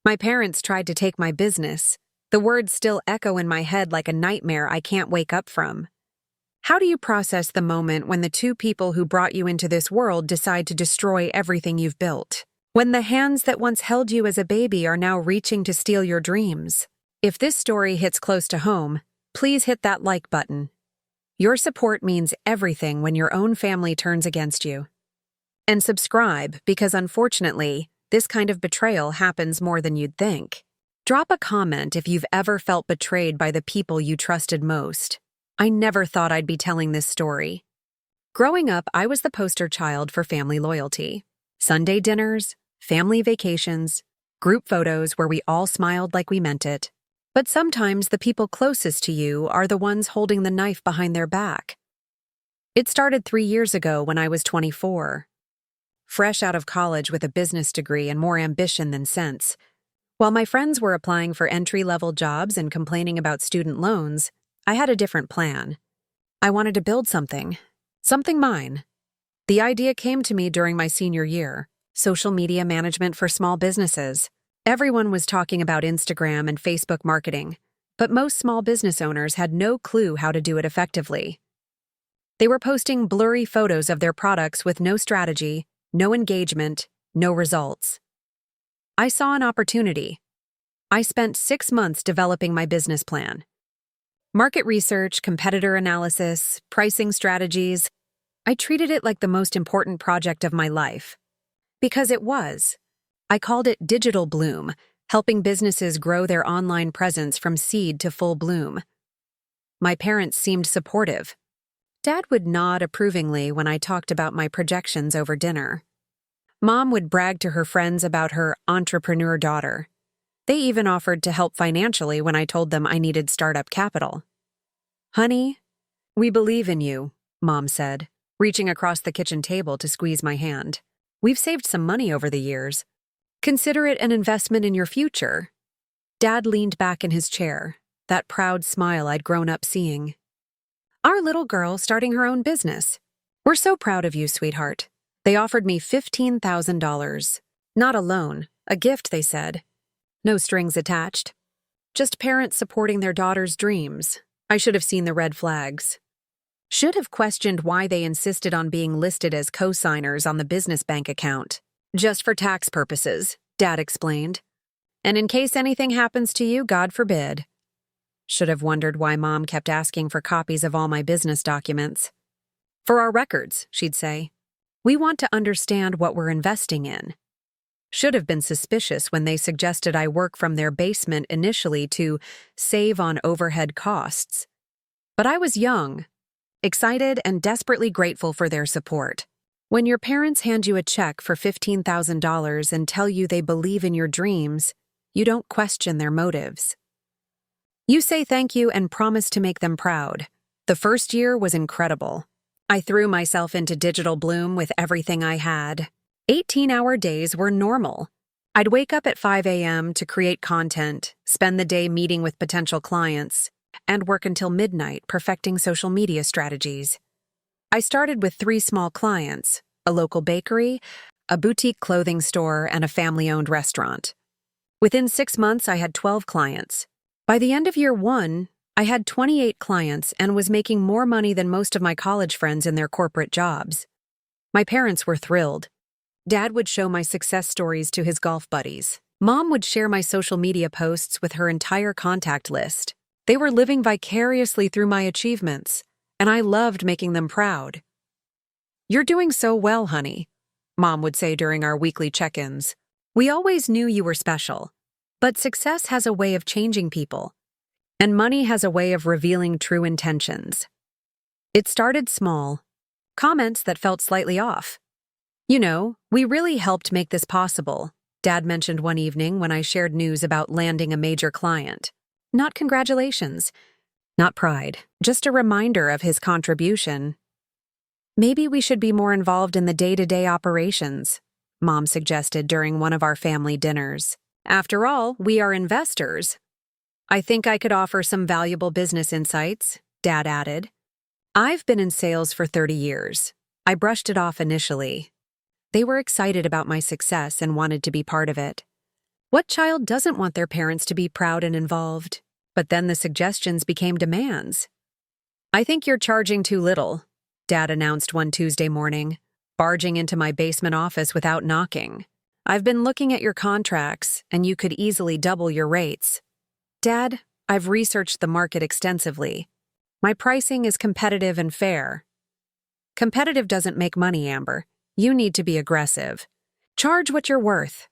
My parents tried to take my business. The words still echo in my head like a nightmare I can't wake up from. How do you process the moment when the two people who brought you into this world decide to destroy everything you've built? When the hands that once held you as a baby are now reaching to steal your dreams? If this story hits close to home, please hit that like button. Your support means everything when your own family turns against you. And subscribe, because unfortunately, this kind of betrayal happens more than you'd think. Drop a comment if you've ever felt betrayed by the people you trusted most. I never thought I'd be telling this story. Growing up, I was the poster child for family loyalty. Sunday dinners, family vacations, group photos where we all smiled like we meant it. But sometimes the people closest to you are the ones holding the knife behind their back. It started 3 years ago when I was 24. Fresh out of college with a business degree and more ambition than sense. While my friends were applying for entry-level jobs and complaining about student loans, I had a different plan. I wanted to build something mine. The idea came to me during my senior year, social media management for small businesses. Everyone was talking about Instagram and Facebook marketing, but most small business owners had no clue how to do it effectively. They were posting blurry photos of their products with no strategy, no engagement, no results. I saw an opportunity. I spent 6 months developing my business plan. Market research, competitor analysis, pricing strategies. I treated it like the most important project of my life. Because it was. I called it Digital Bloom, helping businesses grow their online presence from seed to full bloom. My parents seemed supportive. Dad would nod approvingly when I talked about my projections over dinner. Mom would brag to her friends about her entrepreneur daughter. They even offered to help financially when I told them I needed startup capital. "Honey, we believe in you," Mom said, reaching across the kitchen table to squeeze my hand. "We've saved some money over the years. Consider it an investment in your future." Dad leaned back in his chair, that proud smile I'd grown up seeing. "Our little girl starting her own business. We're so proud of you, sweetheart." They offered me $15,000. Not a loan, a gift, they said. No strings attached. Just parents supporting their daughter's dreams. I should have seen the red flags. Should have questioned why they insisted on being listed as co-signers on the business bank account. "Just for tax purposes," Dad explained. "And in case anything happens to you, God forbid." Should have wondered why Mom kept asking for copies of all my business documents. "For our records," she'd say. "We want to understand what we're investing in." Should have been suspicious when they suggested I work from their basement initially to save on overhead costs. But I was young, excited and desperately grateful for their support. When your parents hand you a check for $15,000 and tell you they believe in your dreams, you don't question their motives. You say thank you and promise to make them proud. The first year was incredible. I threw myself into Digital Bloom with everything I had. 18-hour days were normal. I'd wake up at 5 a.m. to create content, spend the day meeting with potential clients, and work until midnight perfecting social media strategies. I started with 3 small clients, a local bakery, a boutique clothing store, and a family-owned restaurant. Within 6 months, I had 12 clients. By the end of year 1, I had 28 clients and was making more money than most of my college friends in their corporate jobs. My parents were thrilled. Dad would show my success stories to his golf buddies. Mom would share my social media posts with her entire contact list. They were living vicariously through my achievements, and I loved making them proud. "You're doing so well, honey," Mom would say during our weekly check-ins. "We always knew you were special. But success has a way of changing people. And money has a way of revealing true intentions." It started small. Comments that felt slightly off. "You know, we really helped make this possible," Dad mentioned one evening when I shared news about landing a major client. Not congratulations. Not pride. Just a reminder of his contribution. "Maybe we should be more involved in the day-to-day operations," Mom suggested during one of our family dinners. "After all, we are investors." "I think I could offer some valuable business insights," Dad added. "I've been in sales for 30 years. I brushed it off initially. They were excited about my success and wanted to be part of it. What child doesn't want their parents to be proud and involved? But then the suggestions became demands. "I think you're charging too little," Dad announced one Tuesday morning, barging into my basement office without knocking. "I've been looking at your contracts, and you could easily double your rates." "Dad, I've researched the market extensively. My pricing is competitive and fair." "Competitive doesn't make money, Amber. You need to be aggressive. Charge what you're worth."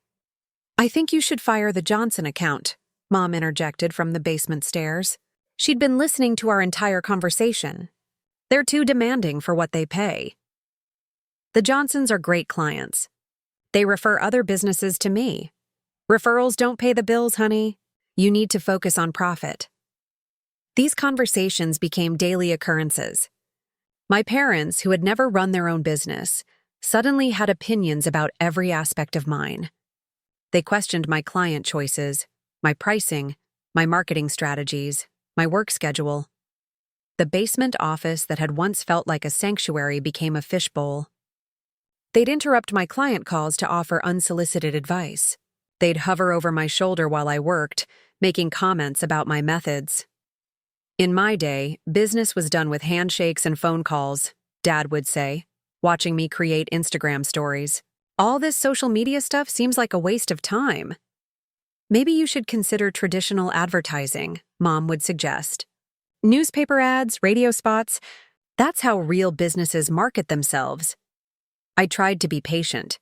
"I think you should fire the Johnson account," Mom interjected from the basement stairs. She'd been listening to our entire conversation. "They're too demanding for what they pay." "The Johnsons are great clients. They refer other businesses to me. Referrals don't pay the bills, honey. You need to focus on profit." These conversations became daily occurrences. My parents, who had never run their own business, suddenly had opinions about every aspect of mine. They questioned my client choices, my pricing, my marketing strategies, my work schedule. The basement office that had once felt like a sanctuary became a fishbowl. They'd interrupt my client calls to offer unsolicited advice. They'd hover over my shoulder while I worked, making comments about my methods. "In my day, business was done with handshakes and phone calls," Dad would say, watching me create Instagram stories. "All this social media stuff seems like a waste of time." "Maybe you should consider traditional advertising," Mom would suggest. "Newspaper ads, radio spots, that's how real businesses market themselves." I tried to be patient.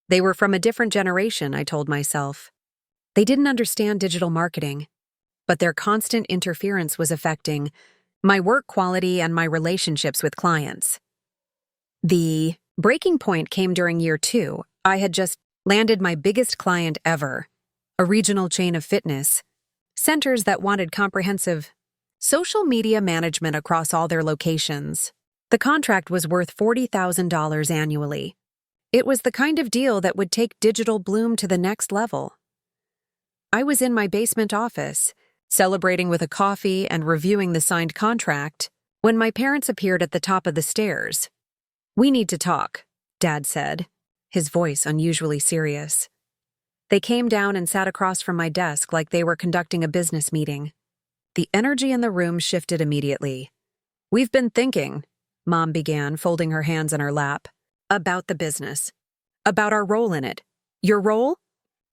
They were from a different generation, I told myself. They didn't understand digital marketing, but their constant interference was affecting my work quality and my relationships with clients. The breaking point came during year 2. I had just landed my biggest client ever, a regional chain of fitness centers that wanted comprehensive social media management across all their locations. The contract was worth $40,000 annually. It was the kind of deal that would take Digital Bloom to the next level. I was in my basement office, celebrating with a coffee and reviewing the signed contract, when my parents appeared at the top of the stairs. "We need to talk," Dad said, his voice unusually serious. They came down and sat across from my desk like they were conducting a business meeting. The energy in the room shifted immediately. "We've been thinking," Mom began, folding her hands in her lap, "about the business. About our role in it." "Your role?"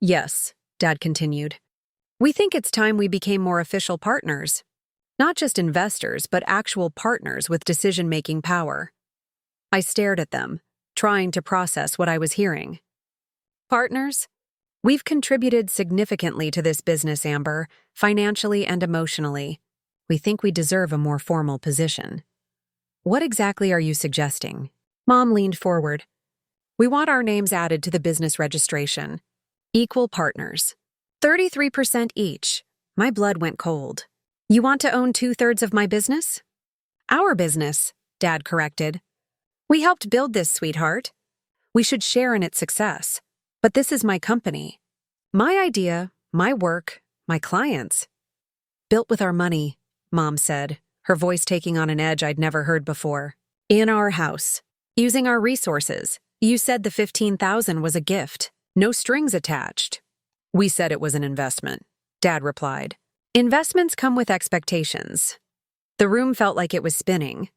"Yes," Dad continued. "We think it's time we became more official partners. Not just investors, but actual partners with decision-making power." I stared at them, trying to process what I was hearing. "Partners? We've contributed significantly to this business, Amber, financially and emotionally. We think we deserve a more formal position." "What exactly are you suggesting?" Mom leaned forward. "We want our names added to the business registration. Equal partners. 33% each." My blood went cold. "You want to own 2/3 of my business?" "Our business," Dad corrected. "We helped build this, sweetheart. We should share in its success. But this is my company. My idea, my work, my clients." "Built with our money," Mom said, her voice taking on an edge I'd never heard before. "In our house. Using our resources. You said the $15,000 was a gift. No strings attached." "We said it was an investment," Dad replied. "Investments come with expectations." The room felt like it was spinning.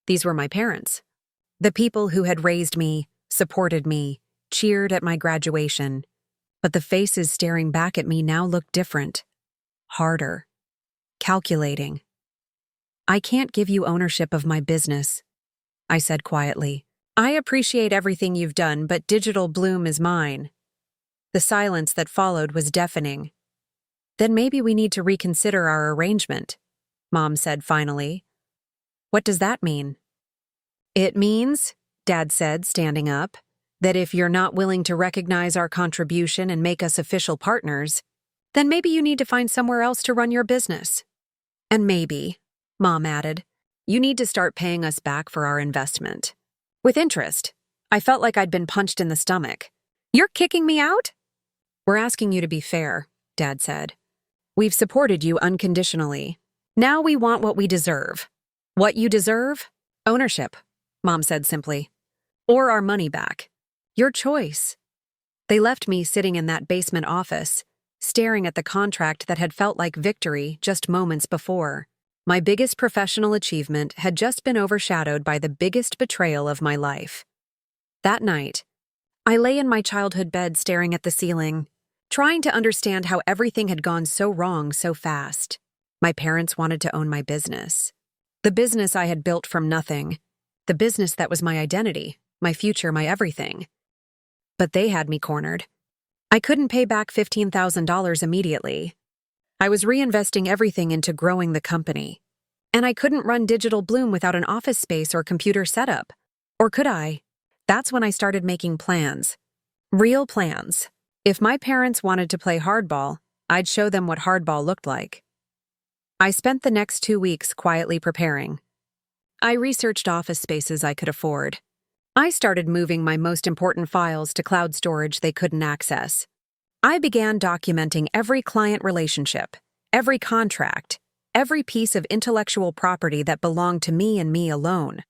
These were my parents. The people who had raised me, supported me, cheered at my graduation. But the faces staring back at me now looked different. Harder. Calculating. "I can't give you ownership of my business," I said quietly. "I appreciate everything you've done, but Digital Bloom is mine." The silence that followed was deafening. "Then maybe we need to reconsider our arrangement," Mom said finally. "What does that mean?" "It means," Dad said, standing up, "that if you're not willing to recognize our contribution and make us official partners, then maybe you need to find somewhere else to run your business. And maybe," Mom added, "you need to start paying us back for our investment. With interest." I felt like I'd been punched in the stomach. "You're kicking me out?" "We're asking you to be fair," Dad said. "We've supported you unconditionally. Now we want what we deserve." "What you deserve?" "Ownership," Mom said simply. "Or our money back. Your choice." They left me sitting in that basement office, staring at the contract that had felt like victory just moments before. My biggest professional achievement had just been overshadowed by the biggest betrayal of my life. That night, I lay in my childhood bed staring at the ceiling, trying to understand how everything had gone so wrong so fast. My parents wanted to own my business. The business I had built from nothing. The business that was my identity, my future, my everything. But they had me cornered. I couldn't pay back $15,000 immediately. I was reinvesting everything into growing the company. And I couldn't run Digital Bloom without an office space or computer setup. Or could I? That's when I started making plans. Real plans. If my parents wanted to play hardball, I'd show them what hardball looked like. I spent the next 2 weeks quietly preparing. I researched office spaces I could afford. I started moving my most important files to cloud storage they couldn't access. I began documenting every client relationship, every contract, every piece of intellectual property that belonged to me and me alone.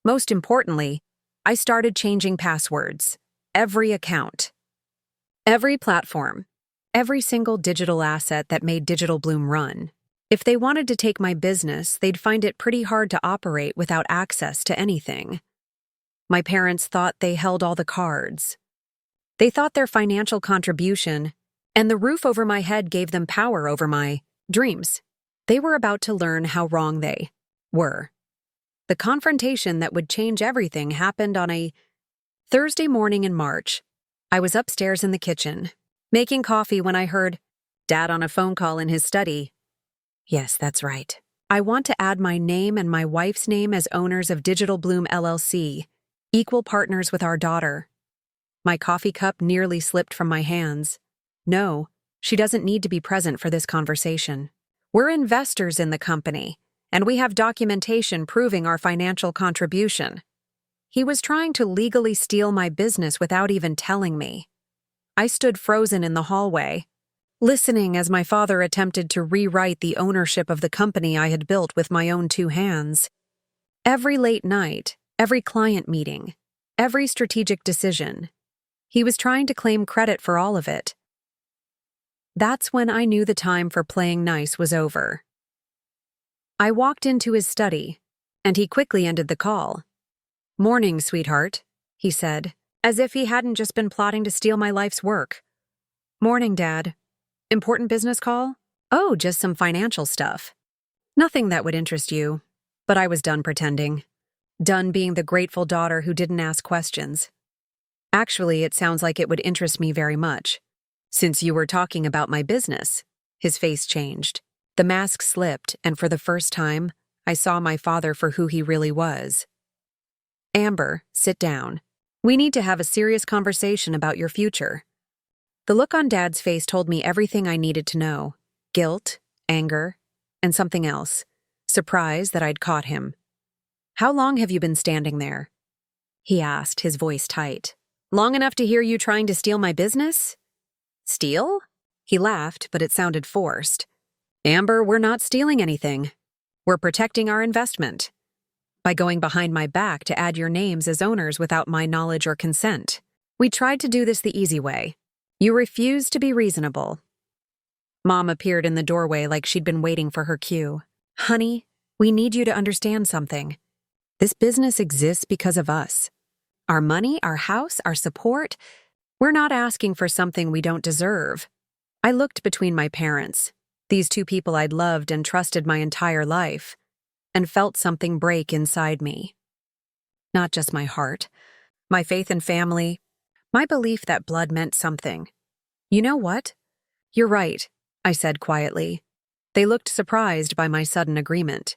Most importantly, I started changing passwords, every account, every platform, every single digital asset that made Digital Bloom run. If they wanted to take my business, they'd find it pretty hard to operate without access to anything. My parents thought they held all the cards. They thought their financial contribution and the roof over my head gave them power over my dreams. They were about to learn how wrong they were. The confrontation that would change everything happened on a Thursday morning in March. I was upstairs in the kitchen, making coffee when I heard Dad on a phone call in his study. Yes, that's right. I want to add my name and my wife's name as owners of Digital Bloom LLC, equal partners with our daughter. My coffee cup nearly slipped from my hands. No, she doesn't need to be present for this conversation. We're investors in the company, and we have documentation proving our financial contribution. He was trying to legally steal my business without even telling me. I stood frozen in the hallway, listening as my father attempted to rewrite the ownership of the company I had built with my own 2 hands. Every late night, every client meeting, every strategic decision, he was trying to claim credit for all of it. That's when I knew the time for playing nice was over. I walked into his study, and he quickly ended the call. "Morning, sweetheart," he said, as if he hadn't just been plotting to steal my life's work. "Morning, Dad. Important business call?" "Oh, just some financial stuff. Nothing that would interest you." But I was done pretending. Done being the grateful daughter who didn't ask questions. "Actually, it sounds like it would interest me very much. Since you were talking about my business." His face changed. The mask slipped, and for the first time, I saw my father for who he really was. "Amber, sit down. We need to have a serious conversation about your future." The look on Dad's face told me everything I needed to know. Guilt, anger, and something else. Surprise that I'd caught him. "How long have you been standing there?" he asked, his voice tight. "Long enough to hear you trying to steal my business?" "Steal?" He laughed, but it sounded forced. "Amber, we're not stealing anything. We're protecting our investment. By going behind my back to add your names as owners without my knowledge or consent. We tried to do this the easy way. You refused to be reasonable." Mom appeared in the doorway like she'd been waiting for her cue. "Honey, we need you to understand something. This business exists because of us. Our money, our house, our support. We're not asking for something we don't deserve." I looked between my parents, these 2 people I'd loved and trusted my entire life, and felt something break inside me. Not just my heart, my faith in family, my belief that blood meant something. "You know what? You're right," I said quietly. They looked surprised by my sudden agreement.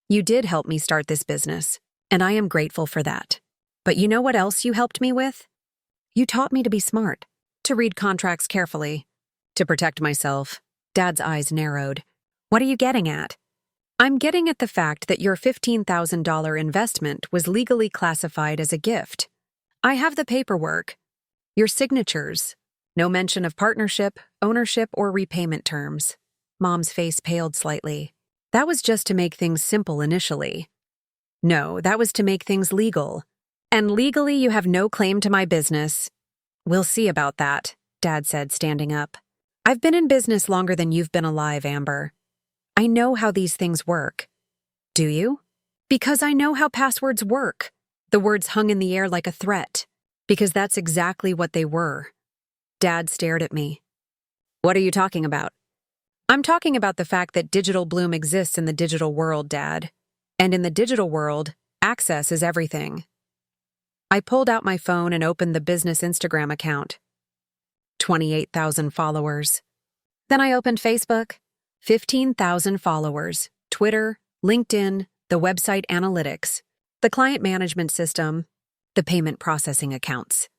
"You did help me start this business, and I am grateful for that. But you know what else you helped me with? You taught me to be smart, to read contracts carefully, to protect myself." Dad's eyes narrowed. "What are you getting at?" "I'm getting at the fact that your $15,000 investment was legally classified as a gift. I have the paperwork, your signatures, no mention of partnership, ownership, or repayment terms." Mom's face paled slightly. "That was just to make things simple initially." "No, that was to make things legal. And legally you have no claim to my business." "We'll see about that," Dad said, standing up. I've been in business longer than you've been alive, Amber. I know how these things work. Do you? Because I know how passwords work. The words hung in the air like a threat. Because that's exactly what they were. Dad stared at me. What are you talking about? I'm talking about the fact that digital bloom exists in the digital world, Dad. And in the digital world, access is everything. I pulled out my phone and opened the business Instagram account. 28,000 followers. Then I opened Facebook. 15,000 followers. Twitter, LinkedIn, the website analytics, the client management system, the payment processing accounts.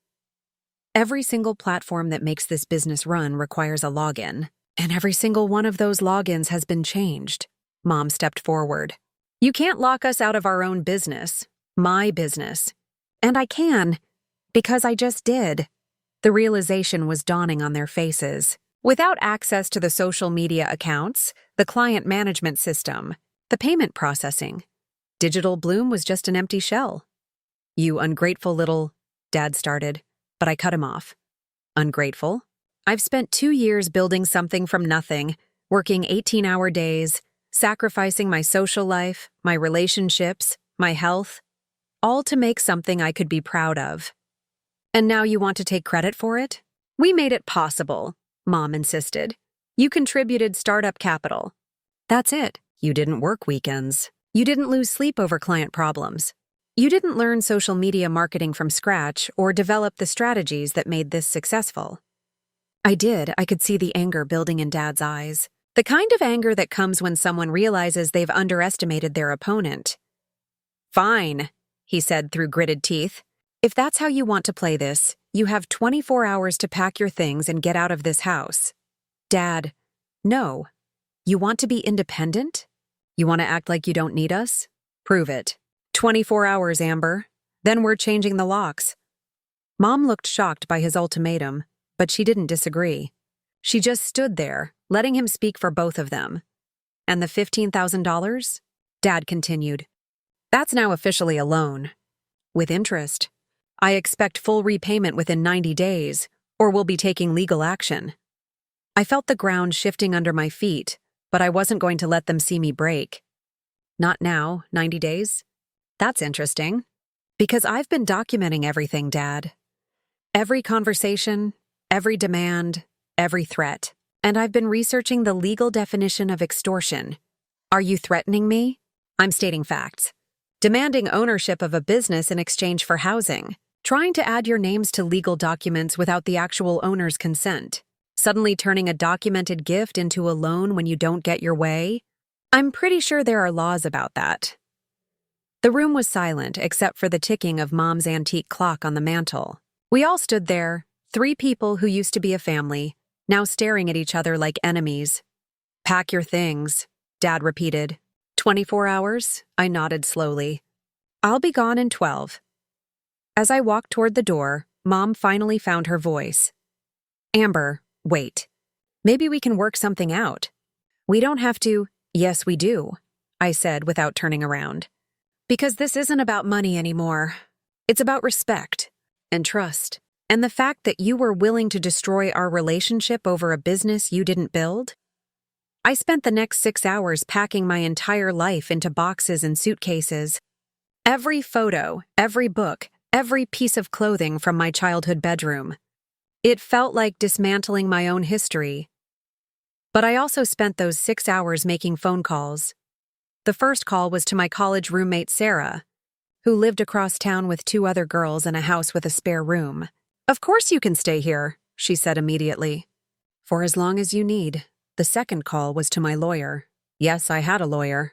Every single platform that makes this business run requires a login, and every single one of those logins has been changed. Mom stepped forward. You can't lock us out of our own business, my business. And I can, because I just did. The realization was dawning on their faces. Without access to the social media accounts, the client management system, the payment processing, digital bloom was just an empty shell. You ungrateful little, Dad started, but I cut him off. Ungrateful? I've spent 2 years building something from nothing, working 18-hour days, sacrificing my social life, my relationships, my health, all to make something I could be proud of. And now you want to take credit for it? We made it possible, Mom insisted. You contributed startup capital. That's it. You didn't work weekends. You didn't lose sleep over client problems. You didn't learn social media marketing from scratch or develop the strategies that made this successful. I did. I could see the anger building in Dad's eyes. The kind of anger that comes when someone realizes they've underestimated their opponent. Fine, he said through gritted teeth. If that's how you want to play this, you have 24 hours to pack your things and get out of this house. Dad, no. You want to be independent? You want to act like you don't need us? Prove it. 24 hours, Amber. Then we're changing the locks. Mom looked shocked by his ultimatum, but she didn't disagree. She just stood there, letting him speak for both of them. And the $15,000? Dad continued. That's now officially a loan. With interest. I expect full repayment within 90 days, or we'll be taking legal action. I felt the ground shifting under my feet, but I wasn't going to let them see me break. Not now, 90 days? That's interesting. Because I've been documenting everything, Dad. Every conversation, every demand, every threat. And I've been researching the legal definition of extortion. Are you threatening me? I'm stating facts. Demanding ownership of a business in exchange for housing. Trying to add your names to legal documents without the actual owner's consent. Suddenly turning a documented gift into a loan when you don't get your way. I'm pretty sure there are laws about that. The room was silent except for the ticking of Mom's antique clock on the mantel. We all stood there, 3 people who used to be a family, now staring at each other like enemies. Pack your things, Dad repeated. 24 hours? I nodded slowly. I'll be gone in 12. As I walked toward the door, Mom finally found her voice. Amber, wait. Maybe we can work something out. We don't have to. Yes, we do, I said without turning around. Because this isn't about money anymore. It's about respect and trust. And the fact that you were willing to destroy our relationship over a business you didn't build? I spent the next 6 hours packing my entire life into boxes and suitcases. Every photo, every book, every piece of clothing from my childhood bedroom. It felt like dismantling my own history. But I also spent those 6 hours making phone calls. The first call was to my college roommate Sarah, who lived across town with 2 other girls in a house with a spare room. Of course you can stay here, she said immediately. For as long as you need. The second call was to my lawyer. Yes, I had a lawyer.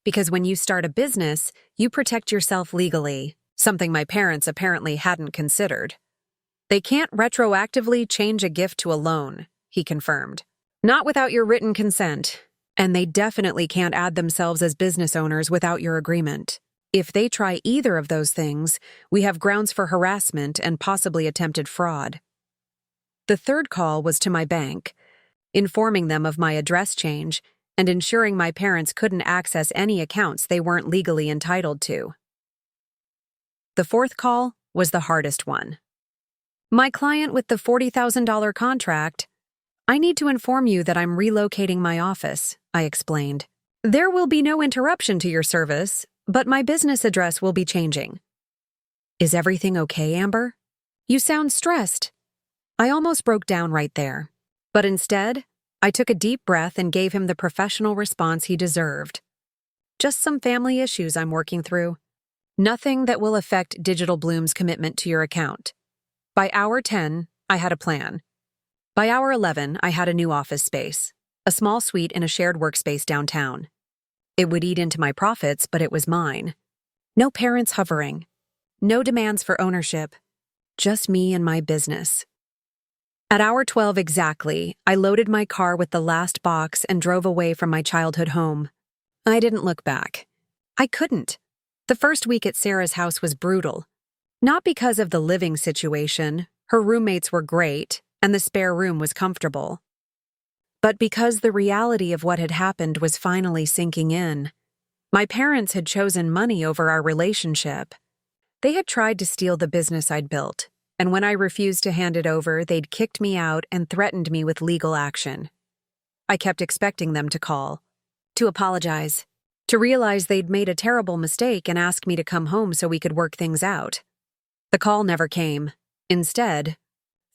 Because when you start a business, you protect yourself legally, something my parents apparently hadn't considered. They can't retroactively change a gift to a loan, he confirmed. Not without your written consent. And they definitely can't add themselves as business owners without your agreement. If they try either of those things, we have grounds for harassment and possibly attempted fraud. The third call was to my bank, informing them of my address change and ensuring my parents couldn't access any accounts they weren't legally entitled to. The fourth call was the hardest one. My client with the $40,000 contract. I need to inform you that I'm relocating my office, I explained. There will be no interruption to your service, but my business address will be changing. Is everything okay, Amber? You sound stressed. I almost broke down right there. But instead, I took a deep breath and gave him the professional response he deserved. Just some family issues I'm working through. Nothing that will affect Digital Bloom's commitment to your account. By hour 10, I had a plan. By hour 11, I had a new office space, a small suite in a shared workspace downtown. It would eat into my profits, but it was mine. No parents hovering. No demands for ownership. Just me and my business. At hour 12 exactly, I loaded my car with the last box and drove away from my childhood home. I didn't look back. I couldn't. The first week at Sarah's house was brutal. Not because of the living situation, her roommates were great, and the spare room was comfortable. But because the reality of what had happened was finally sinking in. My parents had chosen money over our relationship. They had tried to steal the business I'd built, and when I refused to hand it over, they'd kicked me out and threatened me with legal action. I kept expecting them to call, to apologize, to realize they'd made a terrible mistake and ask me to come home so we could work things out. The call never came. Instead,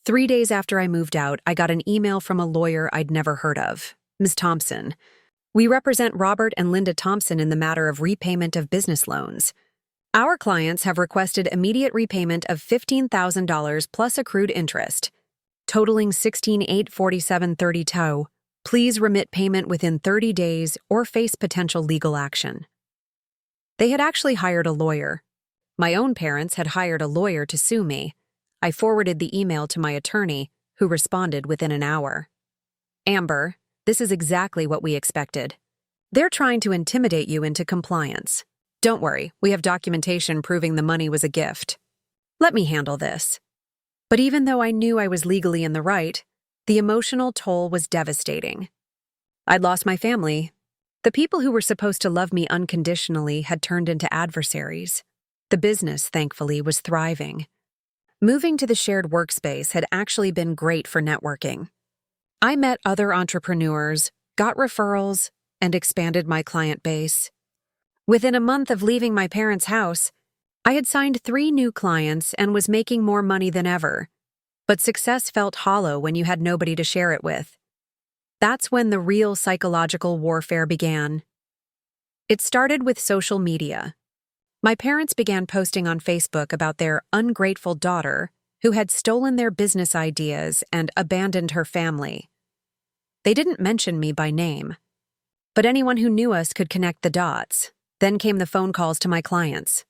3 days after I moved out, I got an email from a lawyer I'd never heard of, Ms. Thompson. We represent Robert and Linda Thompson in the matter of repayment of business loans. Our clients have requested immediate repayment of $15,000 plus accrued interest, totaling $16,847.32. Please remit payment within 30 days or face potential legal action. They had actually hired a lawyer. My own parents had hired a lawyer to sue me. I forwarded the email to my attorney, who responded within an hour. Amber, this is exactly what we expected. They're trying to intimidate you into compliance. Don't worry, we have documentation proving the money was a gift. Let me handle this. But even though I knew I was legally in the right, the emotional toll was devastating. I'd lost my family. The people who were supposed to love me unconditionally had turned into adversaries. The business, thankfully, was thriving. Moving to the shared workspace had actually been great for networking. I met other entrepreneurs, got referrals, and expanded my client base. Within a month of leaving my parents' house, I had signed 3 new clients and was making more money than ever. But success felt hollow when you had nobody to share it with. That's when the real psychological warfare began. It started with social media. My parents began posting on Facebook about their ungrateful daughter who had stolen their business ideas and abandoned her family. They didn't mention me by name, but anyone who knew us could connect the dots. Then came the phone calls to my clients.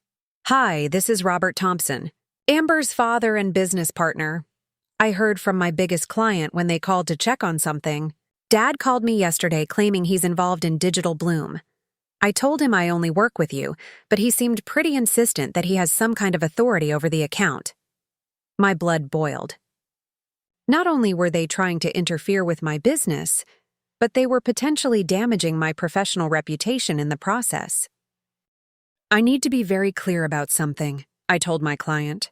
Hi, this is Robert Thompson, Amber's father and business partner. I heard from my biggest client when they called to check on something. Dad called me yesterday claiming he's involved in Digital Bloom. I told him I only work with you, but he seemed pretty insistent that he has some kind of authority over the account. My blood boiled. Not only were they trying to interfere with my business, but they were potentially damaging my professional reputation in the process. I need to be very clear about something, I told my client.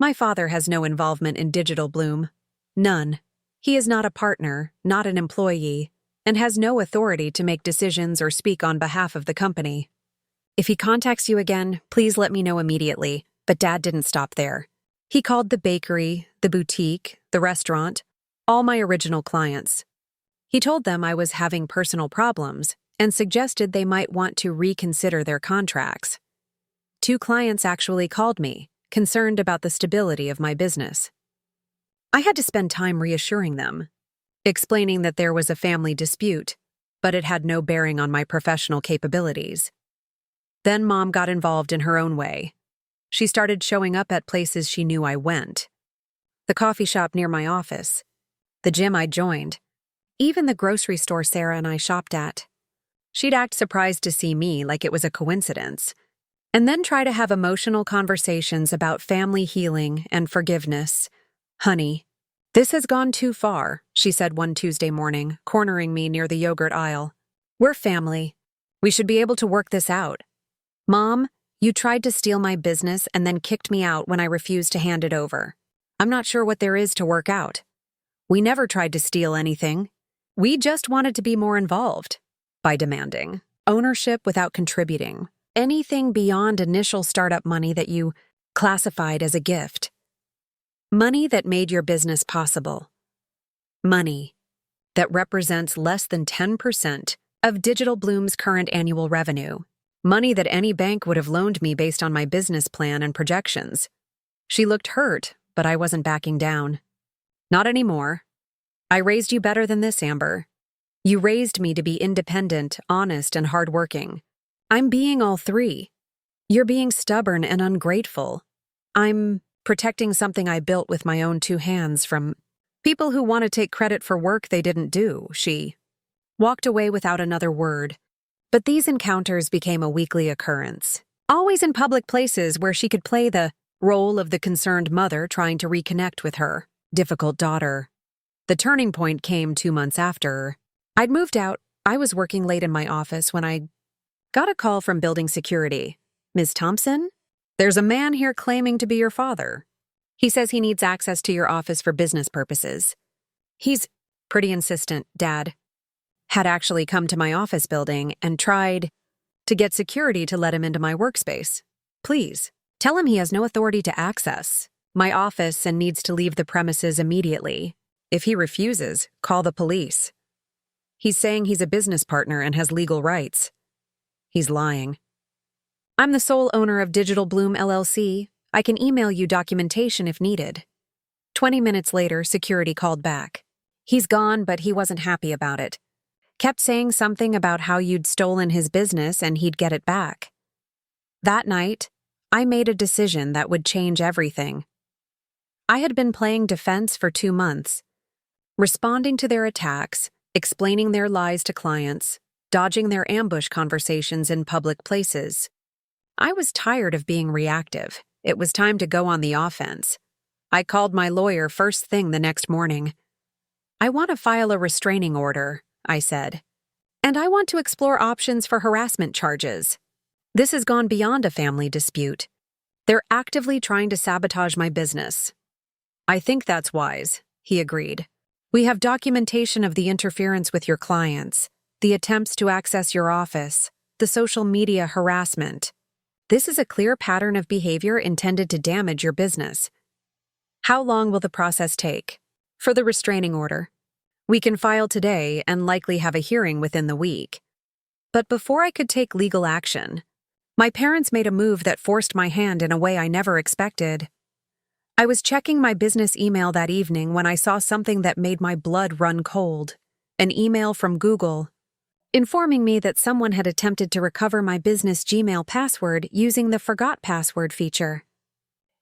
My father has no involvement in Digital Bloom. None. He is not a partner, not an employee, and has no authority to make decisions or speak on behalf of the company. If he contacts you again, please let me know immediately. But Dad didn't stop there. He called the bakery, the boutique, the restaurant, all my original clients. He told them I was having personal problems and suggested they might want to reconsider their contracts. 2 clients actually called me, concerned about the stability of my business. I had to spend time reassuring them, explaining that there was a family dispute, but it had no bearing on my professional capabilities. Then Mom got involved in her own way. She started showing up at places she knew I went. The coffee shop near my office, the gym I joined, even the grocery store Sarah and I shopped at. She'd act surprised to see me like it was a coincidence, and then try to have emotional conversations about family healing and forgiveness. Honey, this has gone too far, she said one Tuesday morning, cornering me near the yogurt aisle. We're family. We should be able to work this out. Mom, you tried to steal my business and then kicked me out when I refused to hand it over. I'm not sure what there is to work out. We never tried to steal anything. We just wanted to be more involved by demanding ownership without contributing anything beyond initial startup money that you classified as a gift. Money that made your business possible. Money that represents less than 10% of Digital Bloom's current annual revenue. Money that any bank would have loaned me based on my business plan and projections. She looked hurt, but I wasn't backing down. Not anymore. I raised you better than this, Amber. You raised me to be independent, honest, and hardworking. I'm being all three. You're being stubborn and ungrateful. I'm protecting something I built with my own two hands from people who want to take credit for work they didn't do. She walked away without another word. But these encounters became a weekly occurrence, always in public places where she could play the role of the concerned mother trying to reconnect with her difficult daughter. The turning point came 2 months after. I'd moved out. I was working late in my office when I got a call from building security. Ms. Thompson? There's a man here claiming to be your father. He says he needs access to your office for business purposes. He's pretty insistent, Dad. Had actually come to my office building and tried to get security to let him into my workspace. Please, tell him he has no authority to access my office and needs to leave the premises immediately. If he refuses, call the police. He's saying he's a business partner and has legal rights. He's lying. I'm the sole owner of Digital Bloom LLC. I can email you documentation if needed. 20 minutes later, security called back. He's gone, but he wasn't happy about it. Kept saying something about how you'd stolen his business and he'd get it back. That night, I made a decision that would change everything. I had been playing defense for 2 months, responding to their attacks, explaining their lies to clients, dodging their ambush conversations in public places. I was tired of being reactive. It was time to go on the offense. I called my lawyer first thing the next morning. I want to file a restraining order, I said. And I want to explore options for harassment charges. This has gone beyond a family dispute. They're actively trying to sabotage my business. I think that's wise, he agreed. We have documentation of the interference with your clients, the attempts to access your office, the social media harassment. This is a clear pattern of behavior intended to damage your business. How long will the process take? For the restraining order. We can file today and likely have a hearing within the week. But before I could take legal action, my parents made a move that forced my hand in a way I never expected. I was checking my business email that evening when I saw something that made my blood run cold. An email from Google, informing me that someone had attempted to recover my business Gmail password using the Forgot Password feature.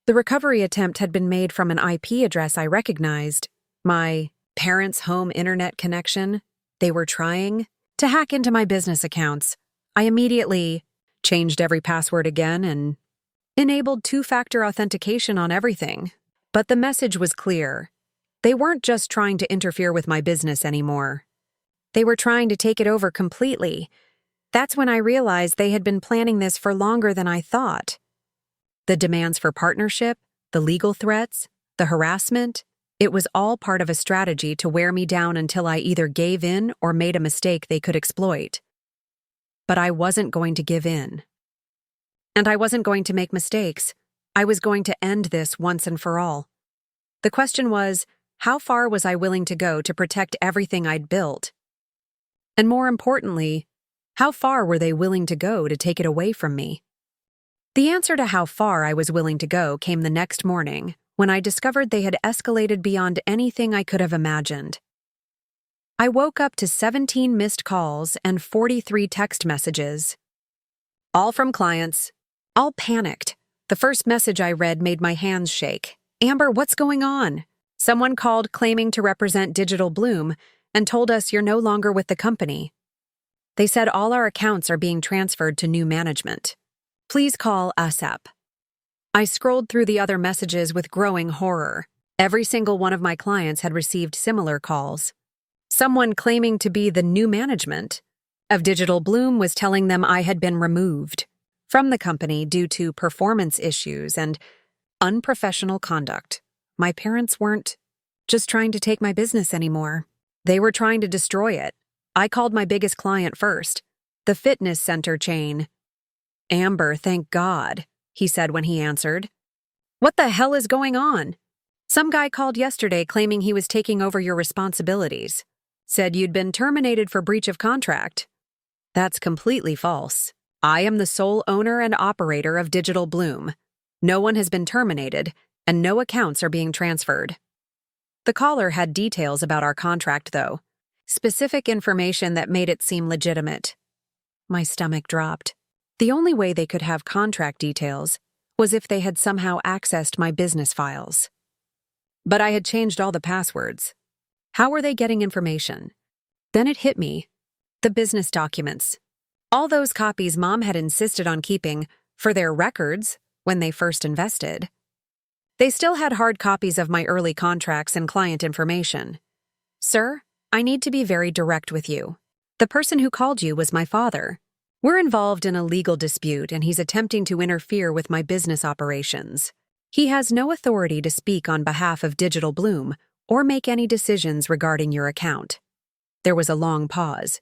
The recovery attempt had been made from an IP address I recognized, my parents' home internet connection. They were trying to hack into my business accounts. I immediately changed every password again and enabled two-factor authentication on everything. But the message was clear. They weren't just trying to interfere with my business anymore. They were trying to take it over completely. That's when I realized they had been planning this for longer than I thought. The demands for partnership, the legal threats, the harassment, it was all part of a strategy to wear me down until I either gave in or made a mistake they could exploit. But I wasn't going to give in. And I wasn't going to make mistakes. I was going to end this once and for all. The question was, how far was I willing to go to protect everything I'd built? And more importantly, how far were they willing to go to take it away from me? The answer to how far I was willing to go came the next morning, when I discovered they had escalated beyond anything I could have imagined. I woke up to 17 missed calls and 43 text messages. All from clients. All panicked. The first message I read made my hands shake. Amber, what's going on? Someone called claiming to represent Digital Bloom and told us you're no longer with the company. They said all our accounts are being transferred to new management. Please call ASAP. I scrolled through the other messages with growing horror. Every single one of my clients had received similar calls. Someone claiming to be the new management of Digital Bloom was telling them I had been removed from the company due to performance issues and unprofessional conduct. My parents weren't just trying to take my business anymore. They were trying to destroy it. I called my biggest client first, the fitness center chain. Amber, thank God, he said when he answered. What the hell is going on? Some guy called yesterday claiming he was taking over your responsibilities. Said you'd been terminated for breach of contract. That's completely false. I am the sole owner and operator of Digital Bloom. No one has been terminated, and no accounts are being transferred. The caller had details about our contract, though. Specific information that made it seem legitimate. My stomach dropped. The only way they could have contract details was if they had somehow accessed my business files. But I had changed all the passwords. How were they getting information? Then it hit me. The business documents. All those copies Mom had insisted on keeping for their records when they first invested. They still had hard copies of my early contracts and client information. Sir, I need to be very direct with you. The person who called you was my father. We're involved in a legal dispute and he's attempting to interfere with my business operations. He has no authority to speak on behalf of Digital Bloom or make any decisions regarding your account. There was a long pause.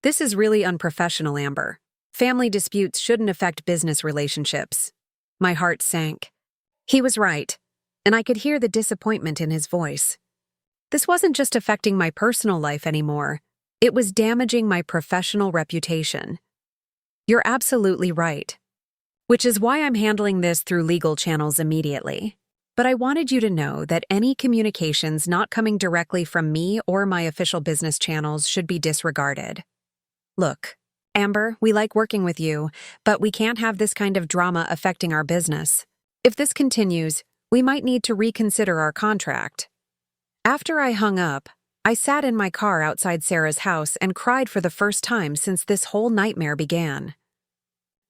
This is really unprofessional, Amber. Family disputes shouldn't affect business relationships. My heart sank. He was right, and I could hear the disappointment in his voice. This wasn't just affecting my personal life anymore. It was damaging my professional reputation. You're absolutely right. Which is why I'm handling this through legal channels immediately. But I wanted you to know that any communications not coming directly from me or my official business channels should be disregarded. Look, Amber, we like working with you, but we can't have this kind of drama affecting our business. If this continues, we might need to reconsider our contract. After I hung up, I sat in my car outside Sarah's house and cried for the first time since this whole nightmare began.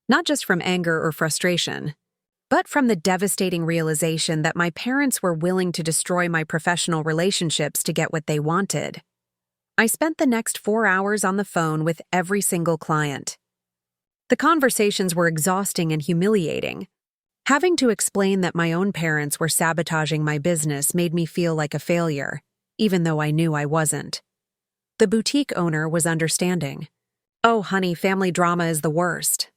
Not just from anger or frustration, but from the devastating realization that my parents were willing to destroy my professional relationships to get what they wanted. I spent the next 4 hours on the phone with every single client. The conversations were exhausting and humiliating. Having to explain that my own parents were sabotaging my business made me feel like a failure, even though I knew I wasn't. The boutique owner was understanding. Oh, honey, family drama is the worst.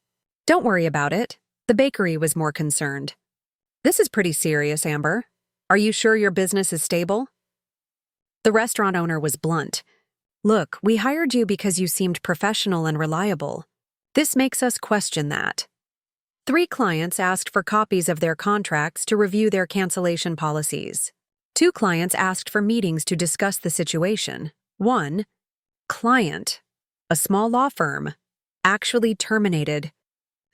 Don't worry about it. The bakery was more concerned. This is pretty serious, Amber. Are you sure your business is stable? The restaurant owner was blunt. Look, we hired you because you seemed professional and reliable. This makes us question that. 3 clients asked for copies of their contracts to review their cancellation policies. 2 clients asked for meetings to discuss the situation. 1 client, a small law firm, actually terminated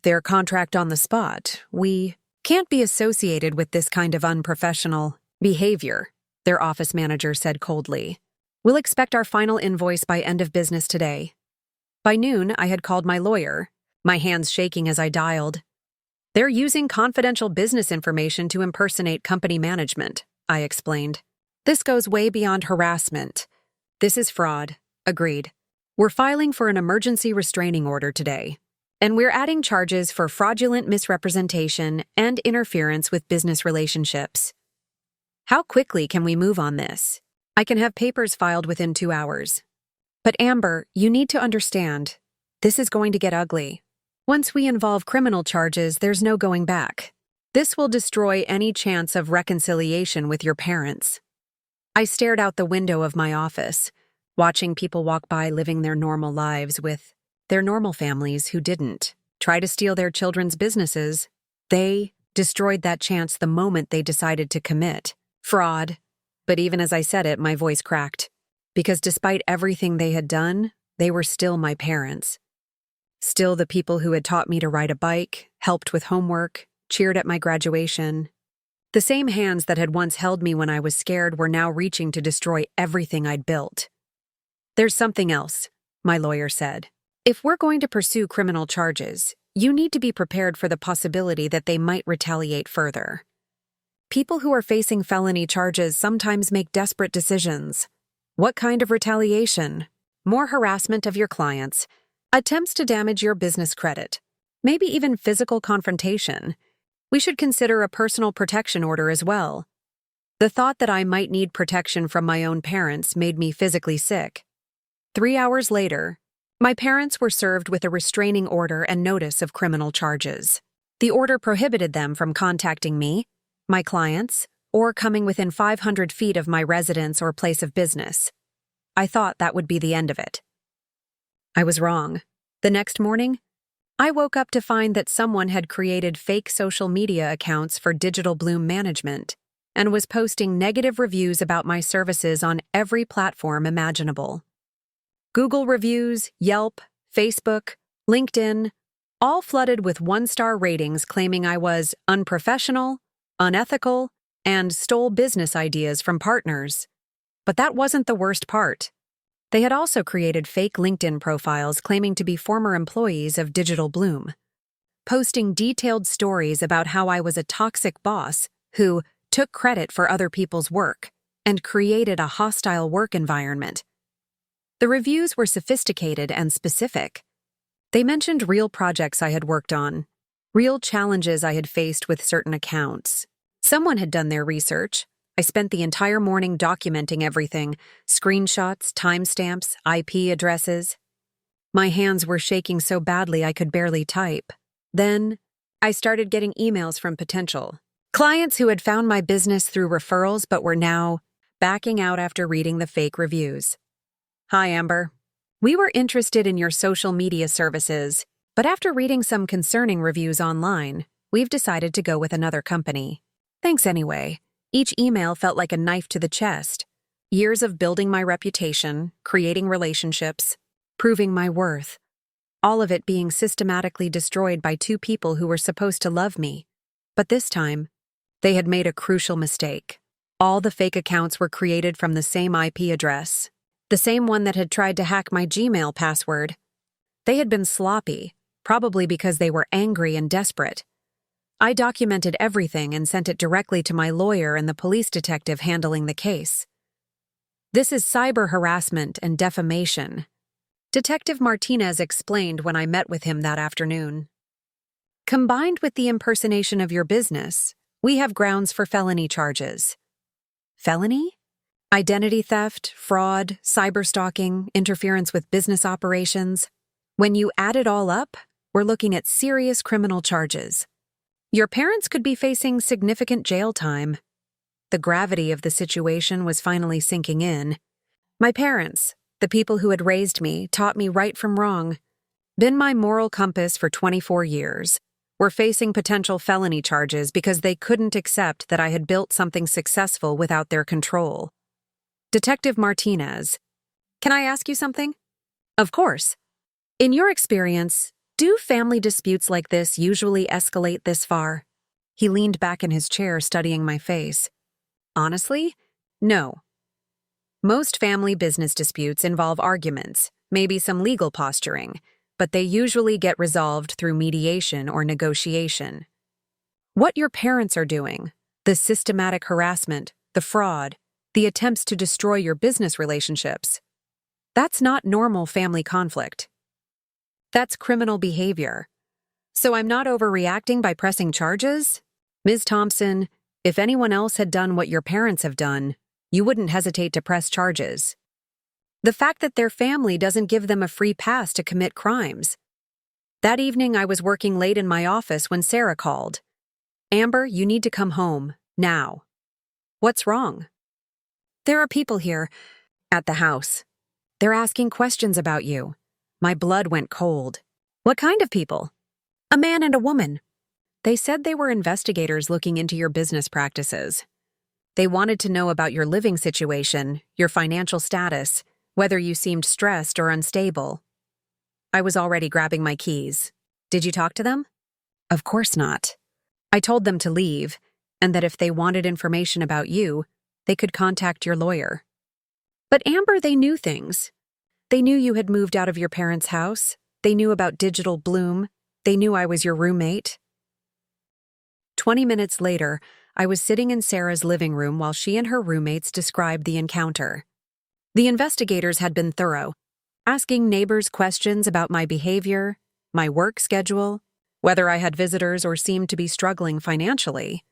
their contract on the spot. We can't be associated with this kind of unprofessional behavior, their office manager said coldly. We'll expect our final invoice by end of business today. By noon, I had called my lawyer, my hands shaking as I dialed. They're using confidential business information to impersonate company management, I explained. This goes way beyond harassment. This is fraud. Agreed. We're filing for an emergency restraining order today. And we're adding charges for fraudulent misrepresentation and interference with business relationships. How quickly can we move on this? I can have papers filed within 2 hours. But Amber, you need to understand, this is going to get ugly. Once we involve criminal charges, there's no going back. This will destroy any chance of reconciliation with your parents. I stared out the window of my office, watching people walk by living their normal lives with their normal families who didn't try to steal their children's businesses. They destroyed that chance the moment they decided to commit fraud. But even as I said it, my voice cracked. Because despite everything they had done, they were still my parents. Still the people who had taught me to ride a bike, helped with homework, cheered at my graduation. The same hands that had once held me when I was scared were now reaching to destroy everything I'd built. There's something else, my lawyer said. If we're going to pursue criminal charges, you need to be prepared for the possibility that they might retaliate further. People who are facing felony charges sometimes make desperate decisions. What kind of retaliation? More harassment of your clients, attempts to damage your business credit, maybe even physical confrontation. We should consider a personal protection order as well. The thought that I might need protection from my own parents made me physically sick. 3 hours later, my parents were served with a restraining order and notice of criminal charges. The order prohibited them from contacting me, my clients, or coming within 500 feet of my residence or place of business. I thought that would be the end of it. I was wrong. The next morning, I woke up to find that someone had created fake social media accounts for Digital Bloom Management and was posting negative reviews about my services on every platform imaginable. Google reviews, Yelp, Facebook, LinkedIn, all flooded with one-star ratings claiming I was unprofessional, unethical, and stole business ideas from partners. But that wasn't the worst part. They had also created fake LinkedIn profiles claiming to be former employees of Digital Bloom, posting detailed stories about how I was a toxic boss who took credit for other people's work and created a hostile work environment. The reviews were sophisticated and specific. They mentioned real projects I had worked on, real challenges I had faced with certain accounts. Someone had done their research. I spent the entire morning documenting everything: screenshots, timestamps, IP addresses. My hands were shaking so badly I could barely type. Then, I started getting emails from potential clients who had found my business through referrals but were now backing out after reading the fake reviews. Hi, Amber. We were interested in your social media services, but after reading some concerning reviews online, we've decided to go with another company. Thanks anyway. Each email felt like a knife to the chest. Years of building my reputation, creating relationships, proving my worth. All of it being systematically destroyed by two people who were supposed to love me. But this time, they had made a crucial mistake. All the fake accounts were created from the same IP address, the same one that had tried to hack my Gmail password. They had been sloppy, probably because they were angry and desperate. I documented everything and sent it directly to my lawyer and the police detective handling the case. This is cyber harassment and defamation, Detective Martinez explained when I met with him that afternoon. Combined with the impersonation of your business, we have grounds for felony charges. Felony? Identity theft, fraud, cyberstalking, interference with business operations. When you add it all up, we're looking at serious criminal charges. Your parents could be facing significant jail time. The gravity of the situation was finally sinking in. My parents, the people who had raised me, taught me right from wrong, been my moral compass for 24 years, were facing potential felony charges because they couldn't accept that I had built something successful without their control. Detective Martinez, can I ask you something? Of course. In your experience, do family disputes like this usually escalate this far? He leaned back in his chair, studying my face. Honestly, no. Most family business disputes involve arguments, maybe some legal posturing, but they usually get resolved through mediation or negotiation. What your parents are doing, the systematic harassment, the fraud, the attempts to destroy your business relationships, that's not normal family conflict. That's criminal behavior. So I'm not overreacting by pressing charges? Ms. Thompson, if anyone else had done what your parents have done, you wouldn't hesitate to press charges. The fact that their family doesn't give them a free pass to commit crimes. That evening I was working late in my office when Sarah called. Amber, you need to come home, now. What's wrong? There are people here, at the house. They're asking questions about you. My blood went cold. What kind of people? A man and a woman. They said they were investigators looking into your business practices. They wanted to know about your living situation, your financial status, whether you seemed stressed or unstable. I was already grabbing my keys. Did you talk to them? Of course not. I told them to leave, and that if they wanted information about you, they could contact your lawyer. But Amber, they knew things. They knew you had moved out of your parents' house. They knew about Digital Bloom. They knew I was your roommate. 20 minutes later, I was sitting in Sarah's living room while she and her roommates described the encounter. The investigators had been thorough, asking neighbors questions about my behavior, my work schedule, whether I had visitors or seemed to be struggling financially.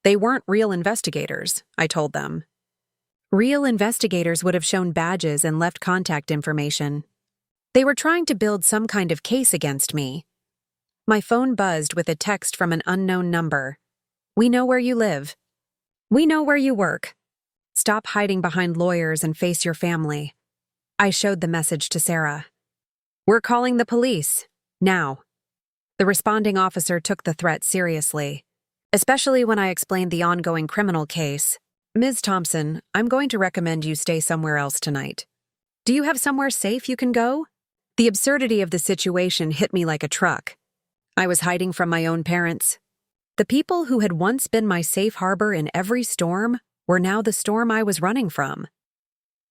They weren't real investigators, I told them. Real investigators would have shown badges and left contact information. They were trying to build some kind of case against me. My phone buzzed with a text from an unknown number. We know where you live. We know where you work. Stop hiding behind lawyers and face your family. I showed the message to Sarah. We're calling the police. Now. The responding officer took the threat seriously, especially when I explained the ongoing criminal case. Ms. Thompson, I'm going to recommend you stay somewhere else tonight. Do you have somewhere safe you can go? The absurdity of the situation hit me like a truck. I was hiding from my own parents. The people who had once been my safe harbor in every storm were now the storm I was running from.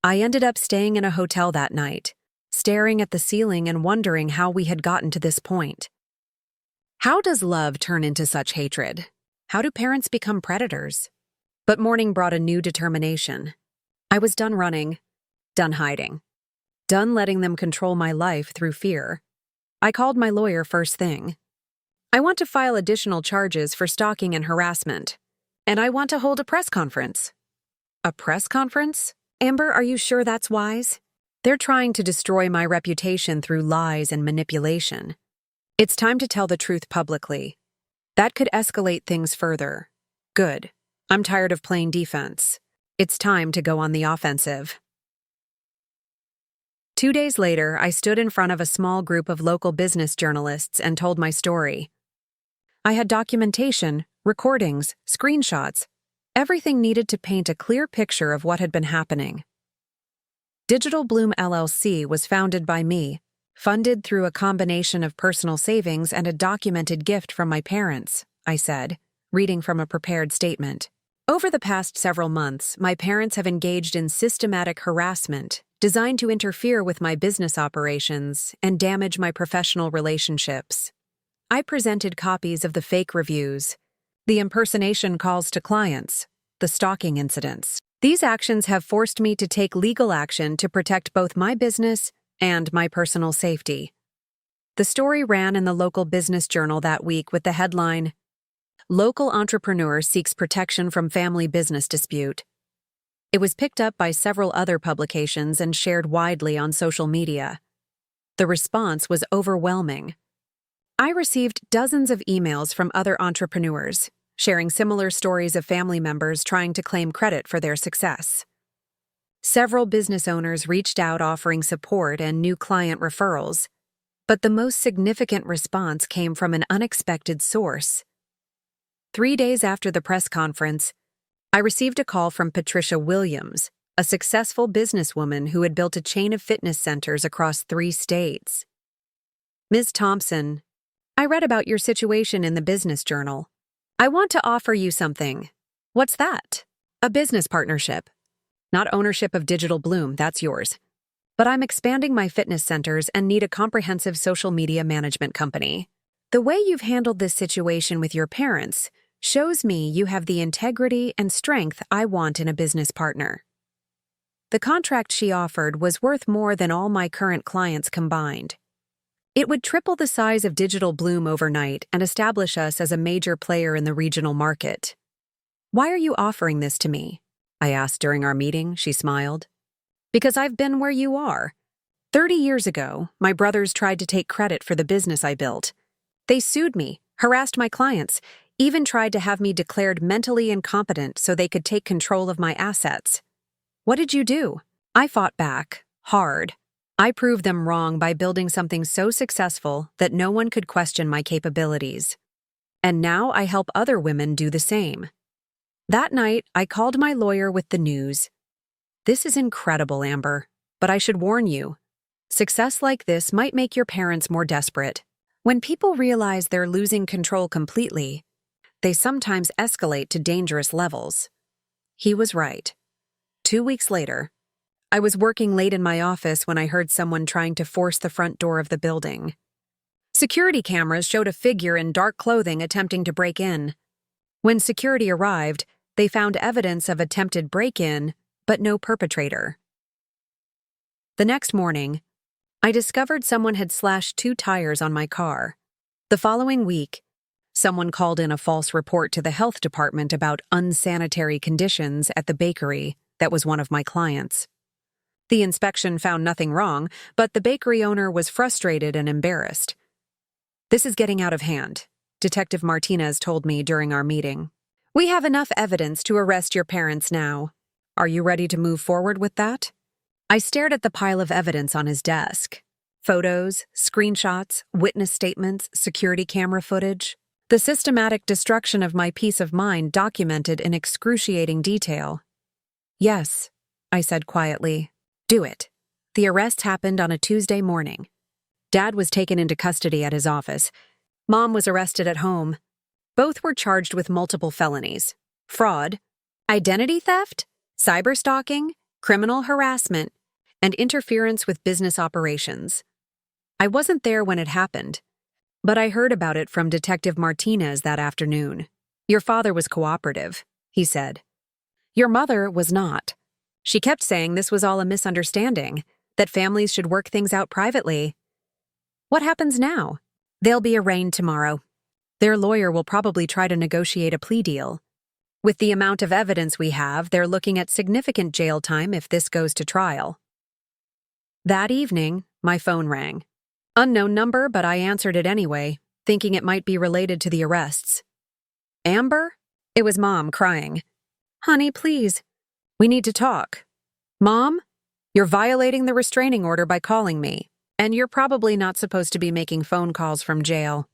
I ended up staying in a hotel that night, staring at the ceiling and wondering how we had gotten to this point. How does love turn into such hatred? How do parents become predators? But morning brought a new determination. I was done running, done hiding, done letting them control my life through fear. I called my lawyer first thing. I want to file additional charges for stalking and harassment, and I want to hold a press conference. A press conference? Amber, are you sure that's wise? They're trying to destroy my reputation through lies and manipulation. It's time to tell the truth publicly. That could escalate things further. Good. I'm tired of playing defense. It's time to go on the offensive. 2 days later, I stood in front of a small group of local business journalists and told my story. I had documentation, recordings, screenshots, everything needed to paint a clear picture of what had been happening. Digital Bloom LLC was founded by me, funded through a combination of personal savings and a documented gift from my parents, I said, reading from a prepared statement. Over the past several months, my parents have engaged in systematic harassment designed to interfere with my business operations and damage my professional relationships. I presented copies of the fake reviews, the impersonation calls to clients, the stalking incidents. These actions have forced me to take legal action to protect both my business and my personal safety. The story ran in the local business journal that week with the headline, Local Entrepreneur Seeks Protection from Family Business Dispute. It was picked up by several other publications and shared widely on social media. The response was overwhelming. I received dozens of emails from other entrepreneurs, sharing similar stories of family members trying to claim credit for their success. Several business owners reached out offering support and new client referrals, but the most significant response came from an unexpected source. 3 days after the press conference, I received a call from Patricia Williams, a successful businesswoman who had built a chain of fitness centers across 3 states. Ms. Thompson, I read about your situation in the business journal. I want to offer you something. What's that? A business partnership. Not ownership of Digital Bloom, that's yours. But I'm expanding my fitness centers and need a comprehensive social media management company. The way you've handled this situation with your parents shows me you have the integrity and strength I want in a business partner. The contract she offered was worth more than all my current clients combined. It would triple the size of Digital Bloom overnight and establish us as a major player in the regional market. Why are you offering this to me? I asked during our meeting. She smiled. Because I've been where you are. 30 years ago, my brothers tried to take credit for the business I built. They sued me, harassed my clients, even tried to have me declared mentally incompetent so they could take control of my assets. What did you do? I fought back, hard. I proved them wrong by building something so successful that no one could question my capabilities. And now I help other women do the same. That night, I called my lawyer with the news. This is incredible, Amber, but I should warn you. Success like this might make your parents more desperate. When people realize they're losing control completely, they sometimes escalate to dangerous levels. He was right. 2 weeks later, I was working late in my office when I heard someone trying to force the front door of the building. Security cameras showed a figure in dark clothing attempting to break in. When security arrived, they found evidence of attempted break-in, but no perpetrator. The next morning, I discovered someone had slashed 2 tires on my car. The following week, Someone called in a false report to the health department about unsanitary conditions at the bakery that was one of my clients. The inspection found nothing wrong, but the bakery owner was frustrated and embarrassed. "This is getting out of hand," Detective Martinez told me during our meeting. "We have enough evidence to arrest your parents now. Are you ready to move forward with that?" I stared at the pile of evidence on his desk. Photos, screenshots, witness statements, security camera footage. The systematic destruction of my peace of mind documented in excruciating detail. "Yes," I said quietly. "Do it." The arrests happened on a Tuesday morning. Dad was taken into custody at his office. Mom was arrested at home. Both were charged with multiple felonies: fraud, identity theft, cyberstalking, criminal harassment, and interference with business operations. I wasn't there when it happened, but I heard about it from Detective Martinez that afternoon. "Your father was cooperative," he said. "Your mother was not. She kept saying this was all a misunderstanding, that families should work things out privately." "What happens now?" "They'll be arraigned tomorrow. Their lawyer will probably try to negotiate a plea deal. With the amount of evidence we have, they're looking at significant jail time if this goes to trial." That evening, my phone rang. Unknown number, but I answered it anyway, thinking it might be related to the arrests. "Amber?" It was Mom, crying. "Honey, please. We need to talk." "Mom? You're violating the restraining order by calling me, and you're probably not supposed to be making phone calls from jail."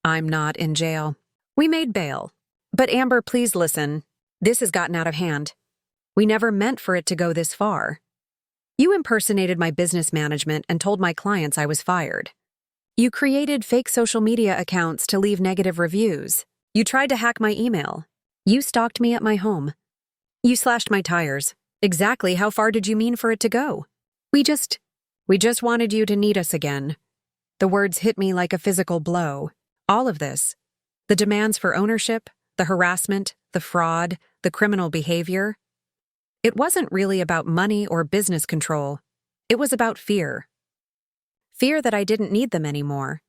"I'm not in jail. We made bail. But Amber, please listen. This has gotten out of hand. We never meant for it to go this far. You impersonated my business management and told my clients I was fired. You created fake social media accounts to leave negative reviews. You tried to hack my email. You stalked me at my home. You slashed my tires. Exactly how far did you mean for it to go? We just wanted you to need us again." The words hit me like a physical blow. All of this, the demands for ownership, the harassment, the fraud, the criminal behavior, it wasn't really about money or business control. It was about fear. Fear that I didn't need them anymore.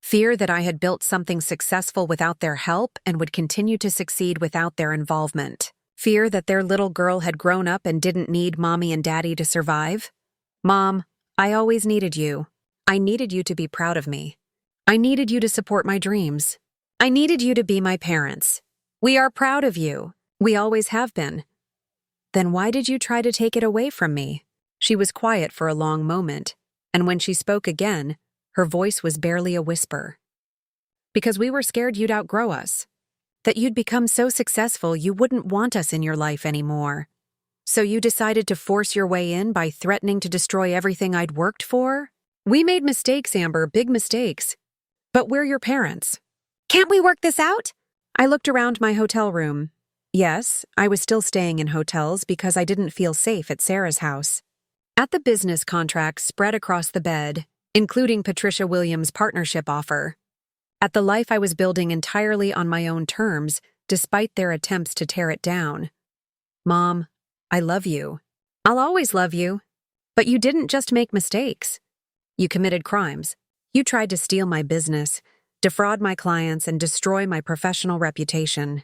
Fear that I had built something successful without their help and would continue to succeed without their involvement. Fear that their little girl had grown up and didn't need Mommy and Daddy to survive. "Mom, I always needed you. I needed you to be proud of me. I needed you to support my dreams. I needed you to be my parents. We are proud of you. We always have been." "Then why did you try to take it away from me?" She was quiet for a long moment, and when she spoke again, her voice was barely a whisper. "Because we were scared you'd outgrow us. That you'd become so successful you wouldn't want us in your life anymore. So you decided to force your way in by threatening to destroy everything I'd worked for? We made mistakes, Amber, big mistakes. But we're your parents. Can't we work this out?" I looked around my hotel room. Yes, I was still staying in hotels because I didn't feel safe at Sarah's house. At the business contracts spread across the bed, including Patricia Williams' partnership offer. At the life I was building entirely on my own terms, despite their attempts to tear it down. "Mom, I love you. I'll always love you. But you didn't just make mistakes. You committed crimes. You tried to steal my business, defraud my clients, and destroy my professional reputation.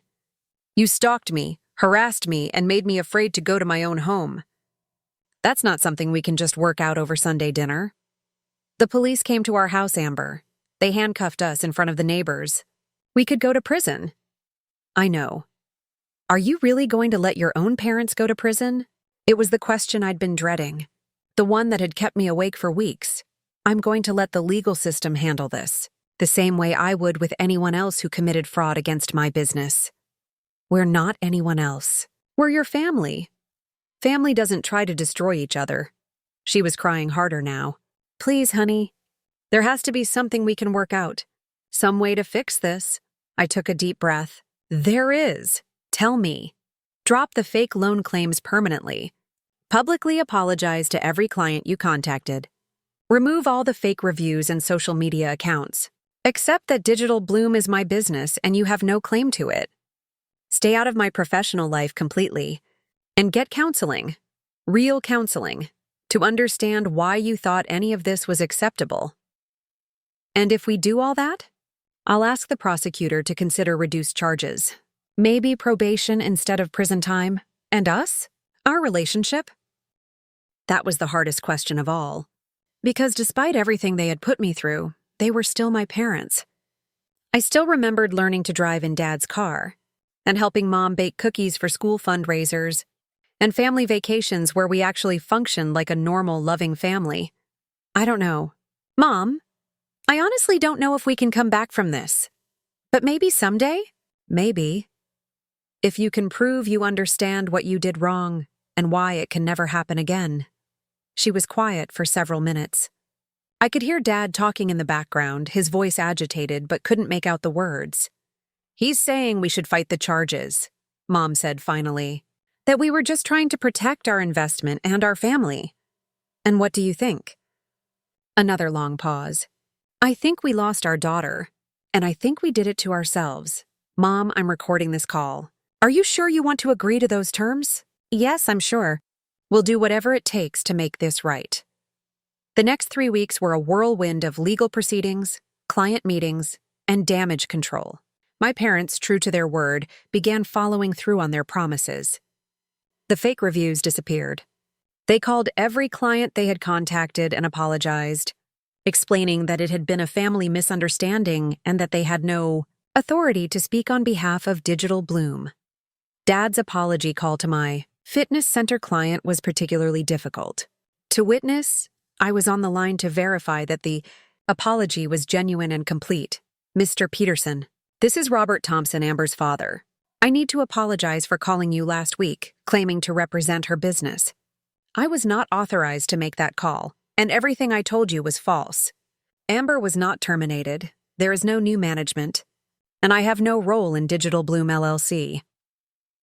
You stalked me, harassed me, and made me afraid to go to my own home. That's not something we can just work out over Sunday dinner. The police came to our house, Amber. They handcuffed us in front of the neighbors. We could go to prison." "I know. Are you really going to let your own parents go to prison?" It was the question I'd been dreading, the one that had kept me awake for weeks. "I'm going to let the legal system handle this, the same way I would with anyone else who committed fraud against my business." "We're not anyone else. We're your family. Family doesn't try to destroy each other." She was crying harder now. "Please, honey. There has to be something we can work out. Some way to fix this." I took a deep breath. "There is. Tell me." "Drop the fake loan claims permanently. Publicly apologize to every client you contacted. Remove all the fake reviews and social media accounts. Accept that Digital Bloom is my business and you have no claim to it. Stay out of my professional life completely. And get counseling. Real counseling. To understand why you thought any of this was acceptable. And if we do all that, I'll ask the prosecutor to consider reduced charges. Maybe probation instead of prison time. And us? Our relationship? That was the hardest question of all. Because despite everything they had put me through, they were still my parents. I still remembered learning to drive in Dad's car, and helping Mom bake cookies for school fundraisers, and family vacations where we actually functioned like a normal, loving family. I don't know. Mom, I honestly don't know if we can come back from this. But maybe someday? Maybe. If you can prove you understand what you did wrong and why it can never happen again. She was quiet for several minutes. I could hear Dad talking in the background, his voice agitated, but couldn't make out the words. He's saying we should fight the charges, Mom said finally. That we were just trying to protect our investment and our family. And what do you think? Another long pause. I think we lost our daughter, and I think we did it to ourselves. Mom, I'm recording this call. Are you sure you want to agree to those terms? Yes, I'm sure. We'll do whatever it takes to make this right. The next 3 weeks were a whirlwind of legal proceedings, client meetings, and damage control. My parents, true to their word, began following through on their promises. The fake reviews disappeared. They called every client they had contacted and apologized, explaining that it had been a family misunderstanding and that they had no authority to speak on behalf of Digital Bloom. Dad's apology call to my fitness center client was particularly difficult. To witness, I was on the line to verify that the apology was genuine and complete. Mr. Peterson, this is Robert Thompson, Amber's father. I need to apologize for calling you last week, claiming to represent her business. I was not authorized to make that call, and everything I told you was false. Amber was not terminated, there is no new management, and I have no role in Digital Bloom LLC.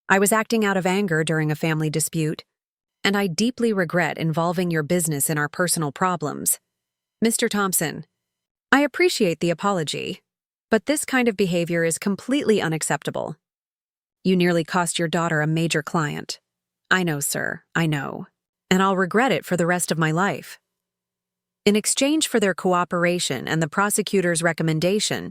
I was acting out of anger during a family dispute, and I deeply regret involving your business in our personal problems. Mr. Thompson, I appreciate the apology, but this kind of behavior is completely unacceptable. You nearly cost your daughter a major client. I know, sir, I know, and I'll regret it for the rest of my life. In exchange for their cooperation and the prosecutor's recommendation,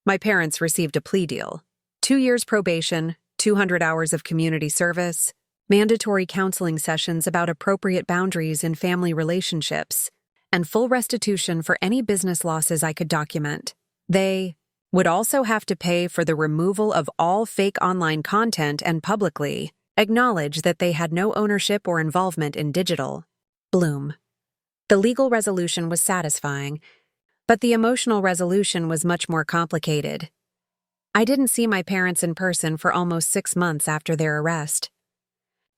my parents received a plea deal. 2 years probation, 200 hours of community service, mandatory counseling sessions about appropriate boundaries in family relationships, and full restitution for any business losses I could document. They would also have to pay for the removal of all fake online content and publicly acknowledge that they had no ownership or involvement in Digital Bloom. The legal resolution was satisfying, but the emotional resolution was much more complicated. I didn't see my parents in person for almost 6 months after their arrest.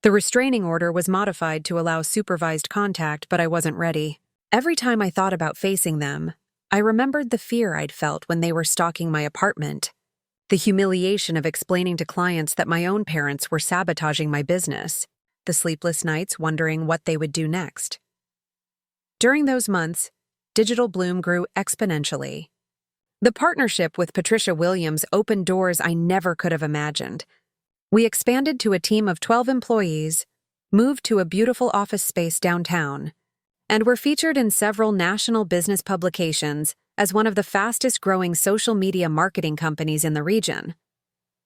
The restraining order was modified to allow supervised contact, but I wasn't ready. Every time I thought about facing them, I remembered the fear I'd felt when they were stalking my apartment, the humiliation of explaining to clients that my own parents were sabotaging my business, the sleepless nights wondering what they would do next. During those months, Digital Bloom grew exponentially. The partnership with Patricia Williams opened doors I never could have imagined. We expanded to a team of 12 employees, moved to a beautiful office space downtown, and were featured in several national business publications as one of the fastest-growing social media marketing companies in the region.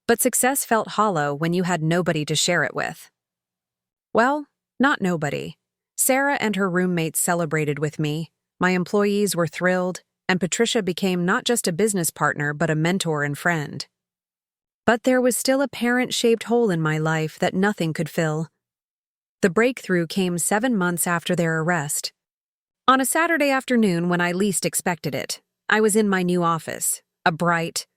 But success felt hollow when you had nobody to share it with. Well, not nobody. Sarah and her roommates celebrated with me, my employees were thrilled, and Patricia became not just a business partner but a mentor and friend. But there was still a parent-shaped hole in my life that nothing could fill. The breakthrough came 7 months after their arrest. On a Saturday afternoon when I least expected it, I was in my new office, a bright,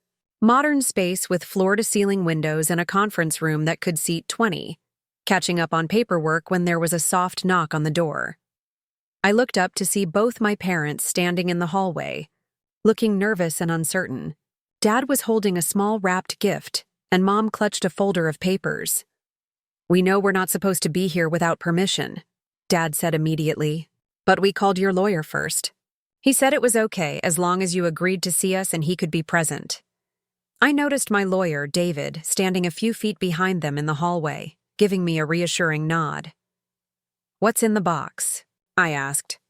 modern space with floor-to-ceiling windows and a conference room that could seat 20, catching up on paperwork when there was a soft knock on the door. I looked up to see both my parents standing in the hallway, looking nervous and uncertain. Dad was holding a small wrapped gift, and Mom clutched a folder of papers. "We know we're not supposed to be here without permission," Dad said immediately, "but we called your lawyer first. He said it was okay as long as you agreed to see us and he could be present." I noticed my lawyer, David, standing a few feet behind them in the hallway, giving me a reassuring nod. "What's in the box?" I asked.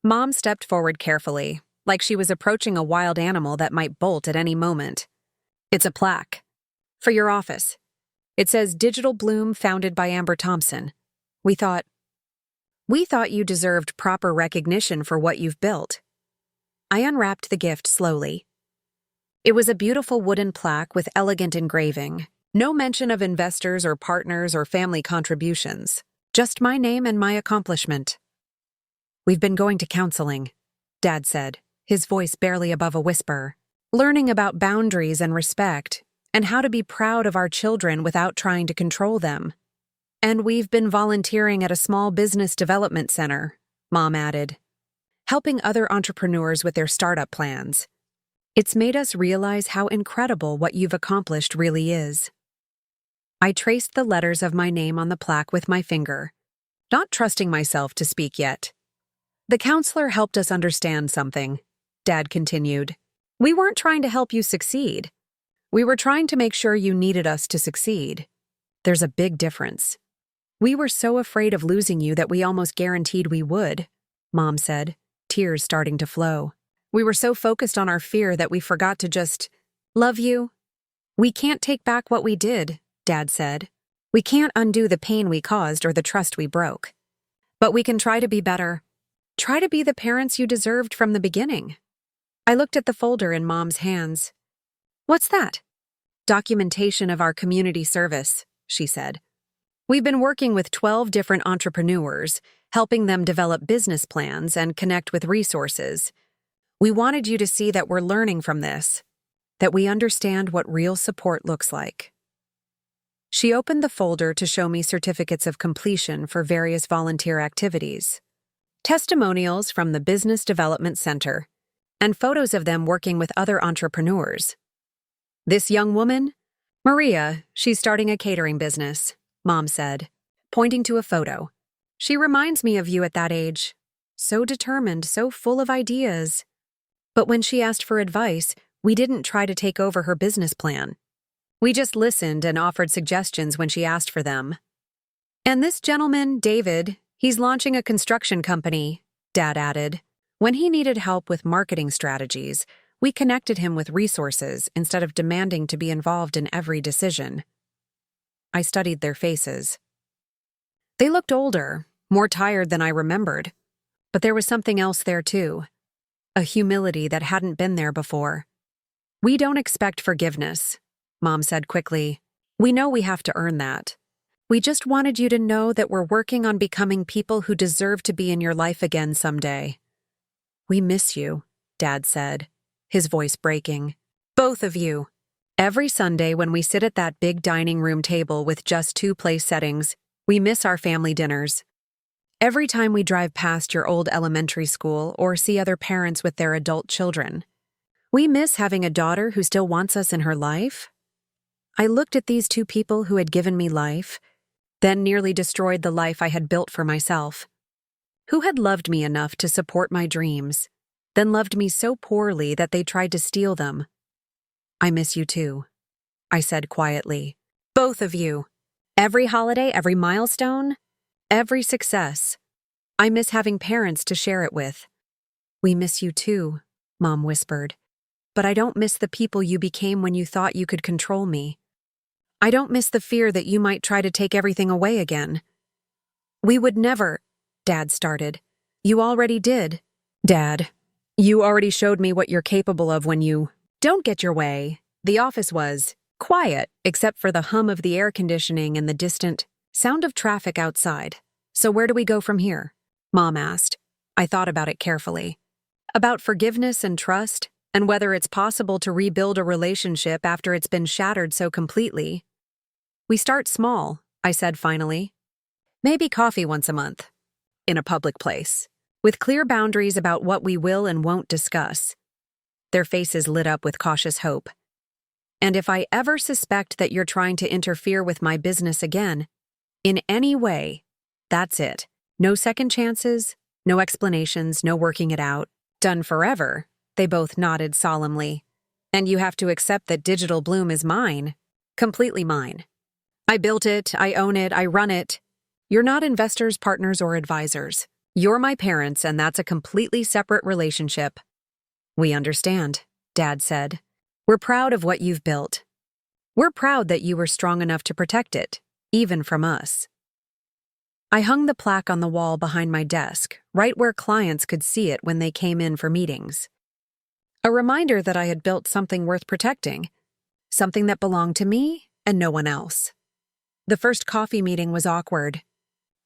Mom stepped forward carefully, like she was approaching a wild animal that might bolt at any moment. "It's a plaque. For your office. It says Digital Bloom founded by Amber Thompson. We thought you deserved proper recognition for what you've built." I unwrapped the gift slowly. It was a beautiful wooden plaque with elegant engraving. No mention of investors or partners or family contributions. Just my name and my accomplishment. "We've been going to counseling," Dad said, his voice barely above a whisper, "learning about boundaries and respect, and how to be proud of our children without trying to control them. And we've been volunteering at a small business development center," Mom added, "helping other entrepreneurs with their startup plans. It's made us realize how incredible what you've accomplished really is." I traced the letters of my name on the plaque with my finger, not trusting myself to speak yet. "The counselor helped us understand something," Dad continued. "We weren't trying to help you succeed. We were trying to make sure you needed us to succeed. There's a big difference. We were so afraid of losing you that we almost guaranteed we would," Mom said, tears starting to flow. "We were so focused on our fear that we forgot to just love you." "We can't take back what we did," Dad said. "We can't undo the pain we caused or the trust we broke. But we can try to be better. Try to be the parents you deserved from the beginning." I looked at the folder in Mom's hands. "What's that?" "Documentation of our community service," she said. "We've been working with 12 different entrepreneurs, helping them develop business plans and connect with resources. We wanted you to see that we're learning from this, that we understand what real support looks like." She opened the folder to show me certificates of completion for various volunteer activities, testimonials from the Business Development Center, and photos of them working with other entrepreneurs. "This young woman? Maria, she's starting a catering business," Mom said, pointing to a photo. "She reminds me of you at that age. So determined, so full of ideas. But when she asked for advice, we didn't try to take over her business plan. We just listened and offered suggestions when she asked for them. And this gentleman, David, he's launching a construction company," Dad added. "When he needed help with marketing strategies, we connected him with resources instead of demanding to be involved in every decision." I studied their faces. They looked older, more tired than I remembered. But there was something else there too. A humility that hadn't been there before. "We don't expect forgiveness," Mom said quickly. "We know we have to earn that. We just wanted you to know that we're working on becoming people who deserve to be in your life again someday." "We miss you," Dad said, his voice breaking. "Both of you. Every Sunday when we sit at that big dining room table with just 2 place settings, we miss our family dinners. Every time we drive past your old elementary school or see other parents with their adult children. We miss having a daughter who still wants us in her life." I looked at these 2 people who had given me life, then nearly destroyed the life I had built for myself. Who had loved me enough to support my dreams, then loved me so poorly that they tried to steal them. "I miss you too," I said quietly. "Both of you. Every holiday, every milestone, every success. I miss having parents to share it with." "We miss you too," Mom whispered. "But I don't miss the people you became when you thought you could control me. I don't miss the fear that you might try to take everything away again." "We would never," Dad started. "You already did." "Dad, you already showed me what you're capable of when you—" "Don't get your way." The office was quiet, except for the hum of the air conditioning and the distant sound of traffic outside. "So where do we go from here?" Mom asked. I thought about it carefully. About forgiveness and trust, and whether it's possible to rebuild a relationship after it's been shattered so completely. "We start small," I said finally. "Maybe coffee once a month. In a public place. With clear boundaries about what we will and won't discuss." Their faces lit up with cautious hope. "And if I ever suspect that you're trying to interfere with my business again, in any way, that's it. No second chances, no explanations, no working it out. Done forever." They both nodded solemnly. "And you have to accept that Digital Bloom is mine. Completely mine. I built it, I own it, I run it. You're not investors, partners, or advisors. You're my parents, and that's a completely separate relationship." "We understand," Dad said. "We're proud of what you've built. We're proud that you were strong enough to protect it, even from us." I hung the plaque on the wall behind my desk, right where clients could see it when they came in for meetings. A reminder that I had built something worth protecting, something that belonged to me and no one else. The first coffee meeting was awkward.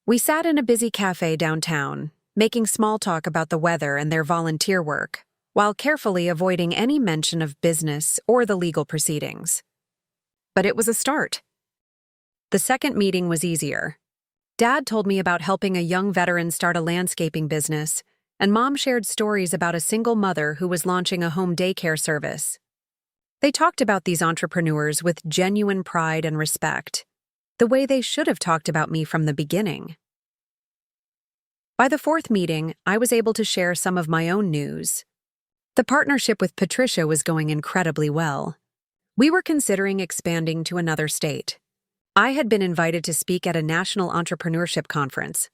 We sat in a busy cafe downtown, making small talk about the weather and their volunteer work, while carefully avoiding any mention of business or the legal proceedings. But it was a start. The second meeting was easier. Dad told me about helping a young veteran start a landscaping business, and Mom shared stories about a single mother who was launching a home daycare service. They talked about these entrepreneurs with genuine pride and respect, the way they should have talked about me from the beginning. By the fourth meeting, I was able to share some of my own news. The partnership with Patricia was going incredibly well. We were considering expanding to another state. I had been invited to speak at a national entrepreneurship conference.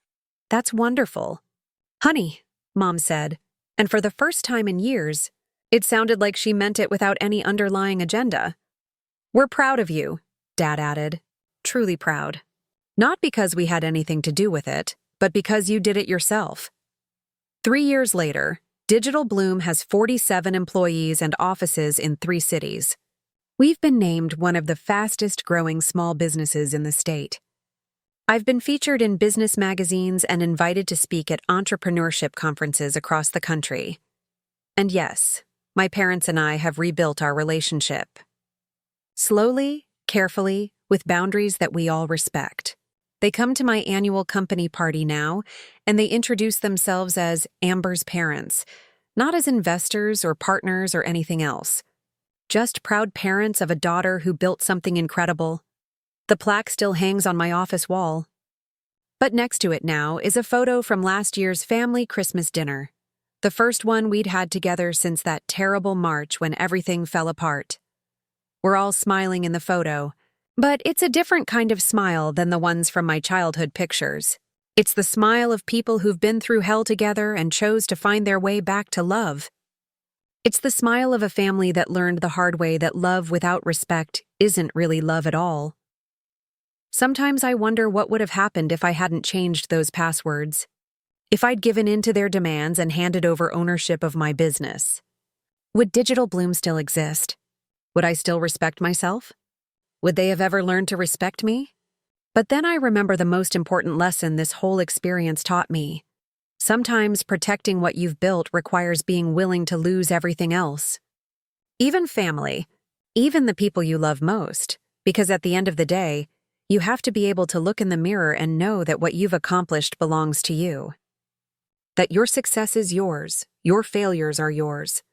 "That's wonderful." "Honey," Mom said, and for the first time in years, it sounded like she meant it without any underlying agenda. "We're proud of you," Dad added. "Truly proud. Not because we had anything to do with it, but because you did it yourself." 3 years later, Digital Bloom has 47 employees and offices in 3 cities. We've been named one of the fastest-growing small businesses in the state. I've been featured in business magazines and invited to speak at entrepreneurship conferences across the country. And yes, my parents and I have rebuilt our relationship. Slowly, carefully, with boundaries that we all respect. They come to my annual company party now, and they introduce themselves as Amber's parents, not as investors or partners or anything else. Just proud parents of a daughter who built something incredible. The plaque still hangs on my office wall. But next to it now is a photo from last year's family Christmas dinner, the first one we'd had together since that terrible March when everything fell apart. We're all smiling in the photo, but it's a different kind of smile than the ones from my childhood pictures. It's the smile of people who've been through hell together and chose to find their way back to love. It's the smile of a family that learned the hard way that love without respect isn't really love at all. Sometimes I wonder what would have happened if I hadn't changed those passwords. If I'd given in to their demands and handed over ownership of my business. Would Digital Bloom still exist? Would I still respect myself? Would they have ever learned to respect me? But then I remember the most important lesson this whole experience taught me. Sometimes protecting what you've built requires being willing to lose everything else. Even family, even the people you love most, because at the end of the day, you have to be able to look in the mirror and know that what you've accomplished belongs to you. That your success is yours, your failures are yours,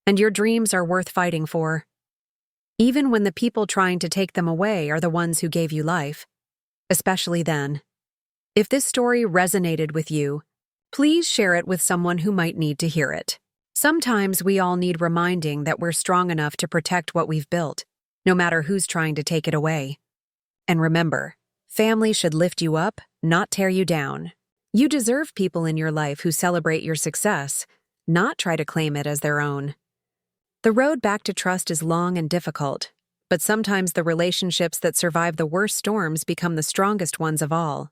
and your dreams are worth fighting for. Even when the people trying to take them away are the ones who gave you life. Especially then. If this story resonated with you, please share it with someone who might need to hear it. Sometimes we all need reminding that we're strong enough to protect what we've built, no matter who's trying to take it away. And remember, family should lift you up, not tear you down. You deserve people in your life who celebrate your success, not try to claim it as their own. The road back to trust is long and difficult, but sometimes the relationships that survive the worst storms become the strongest ones of all.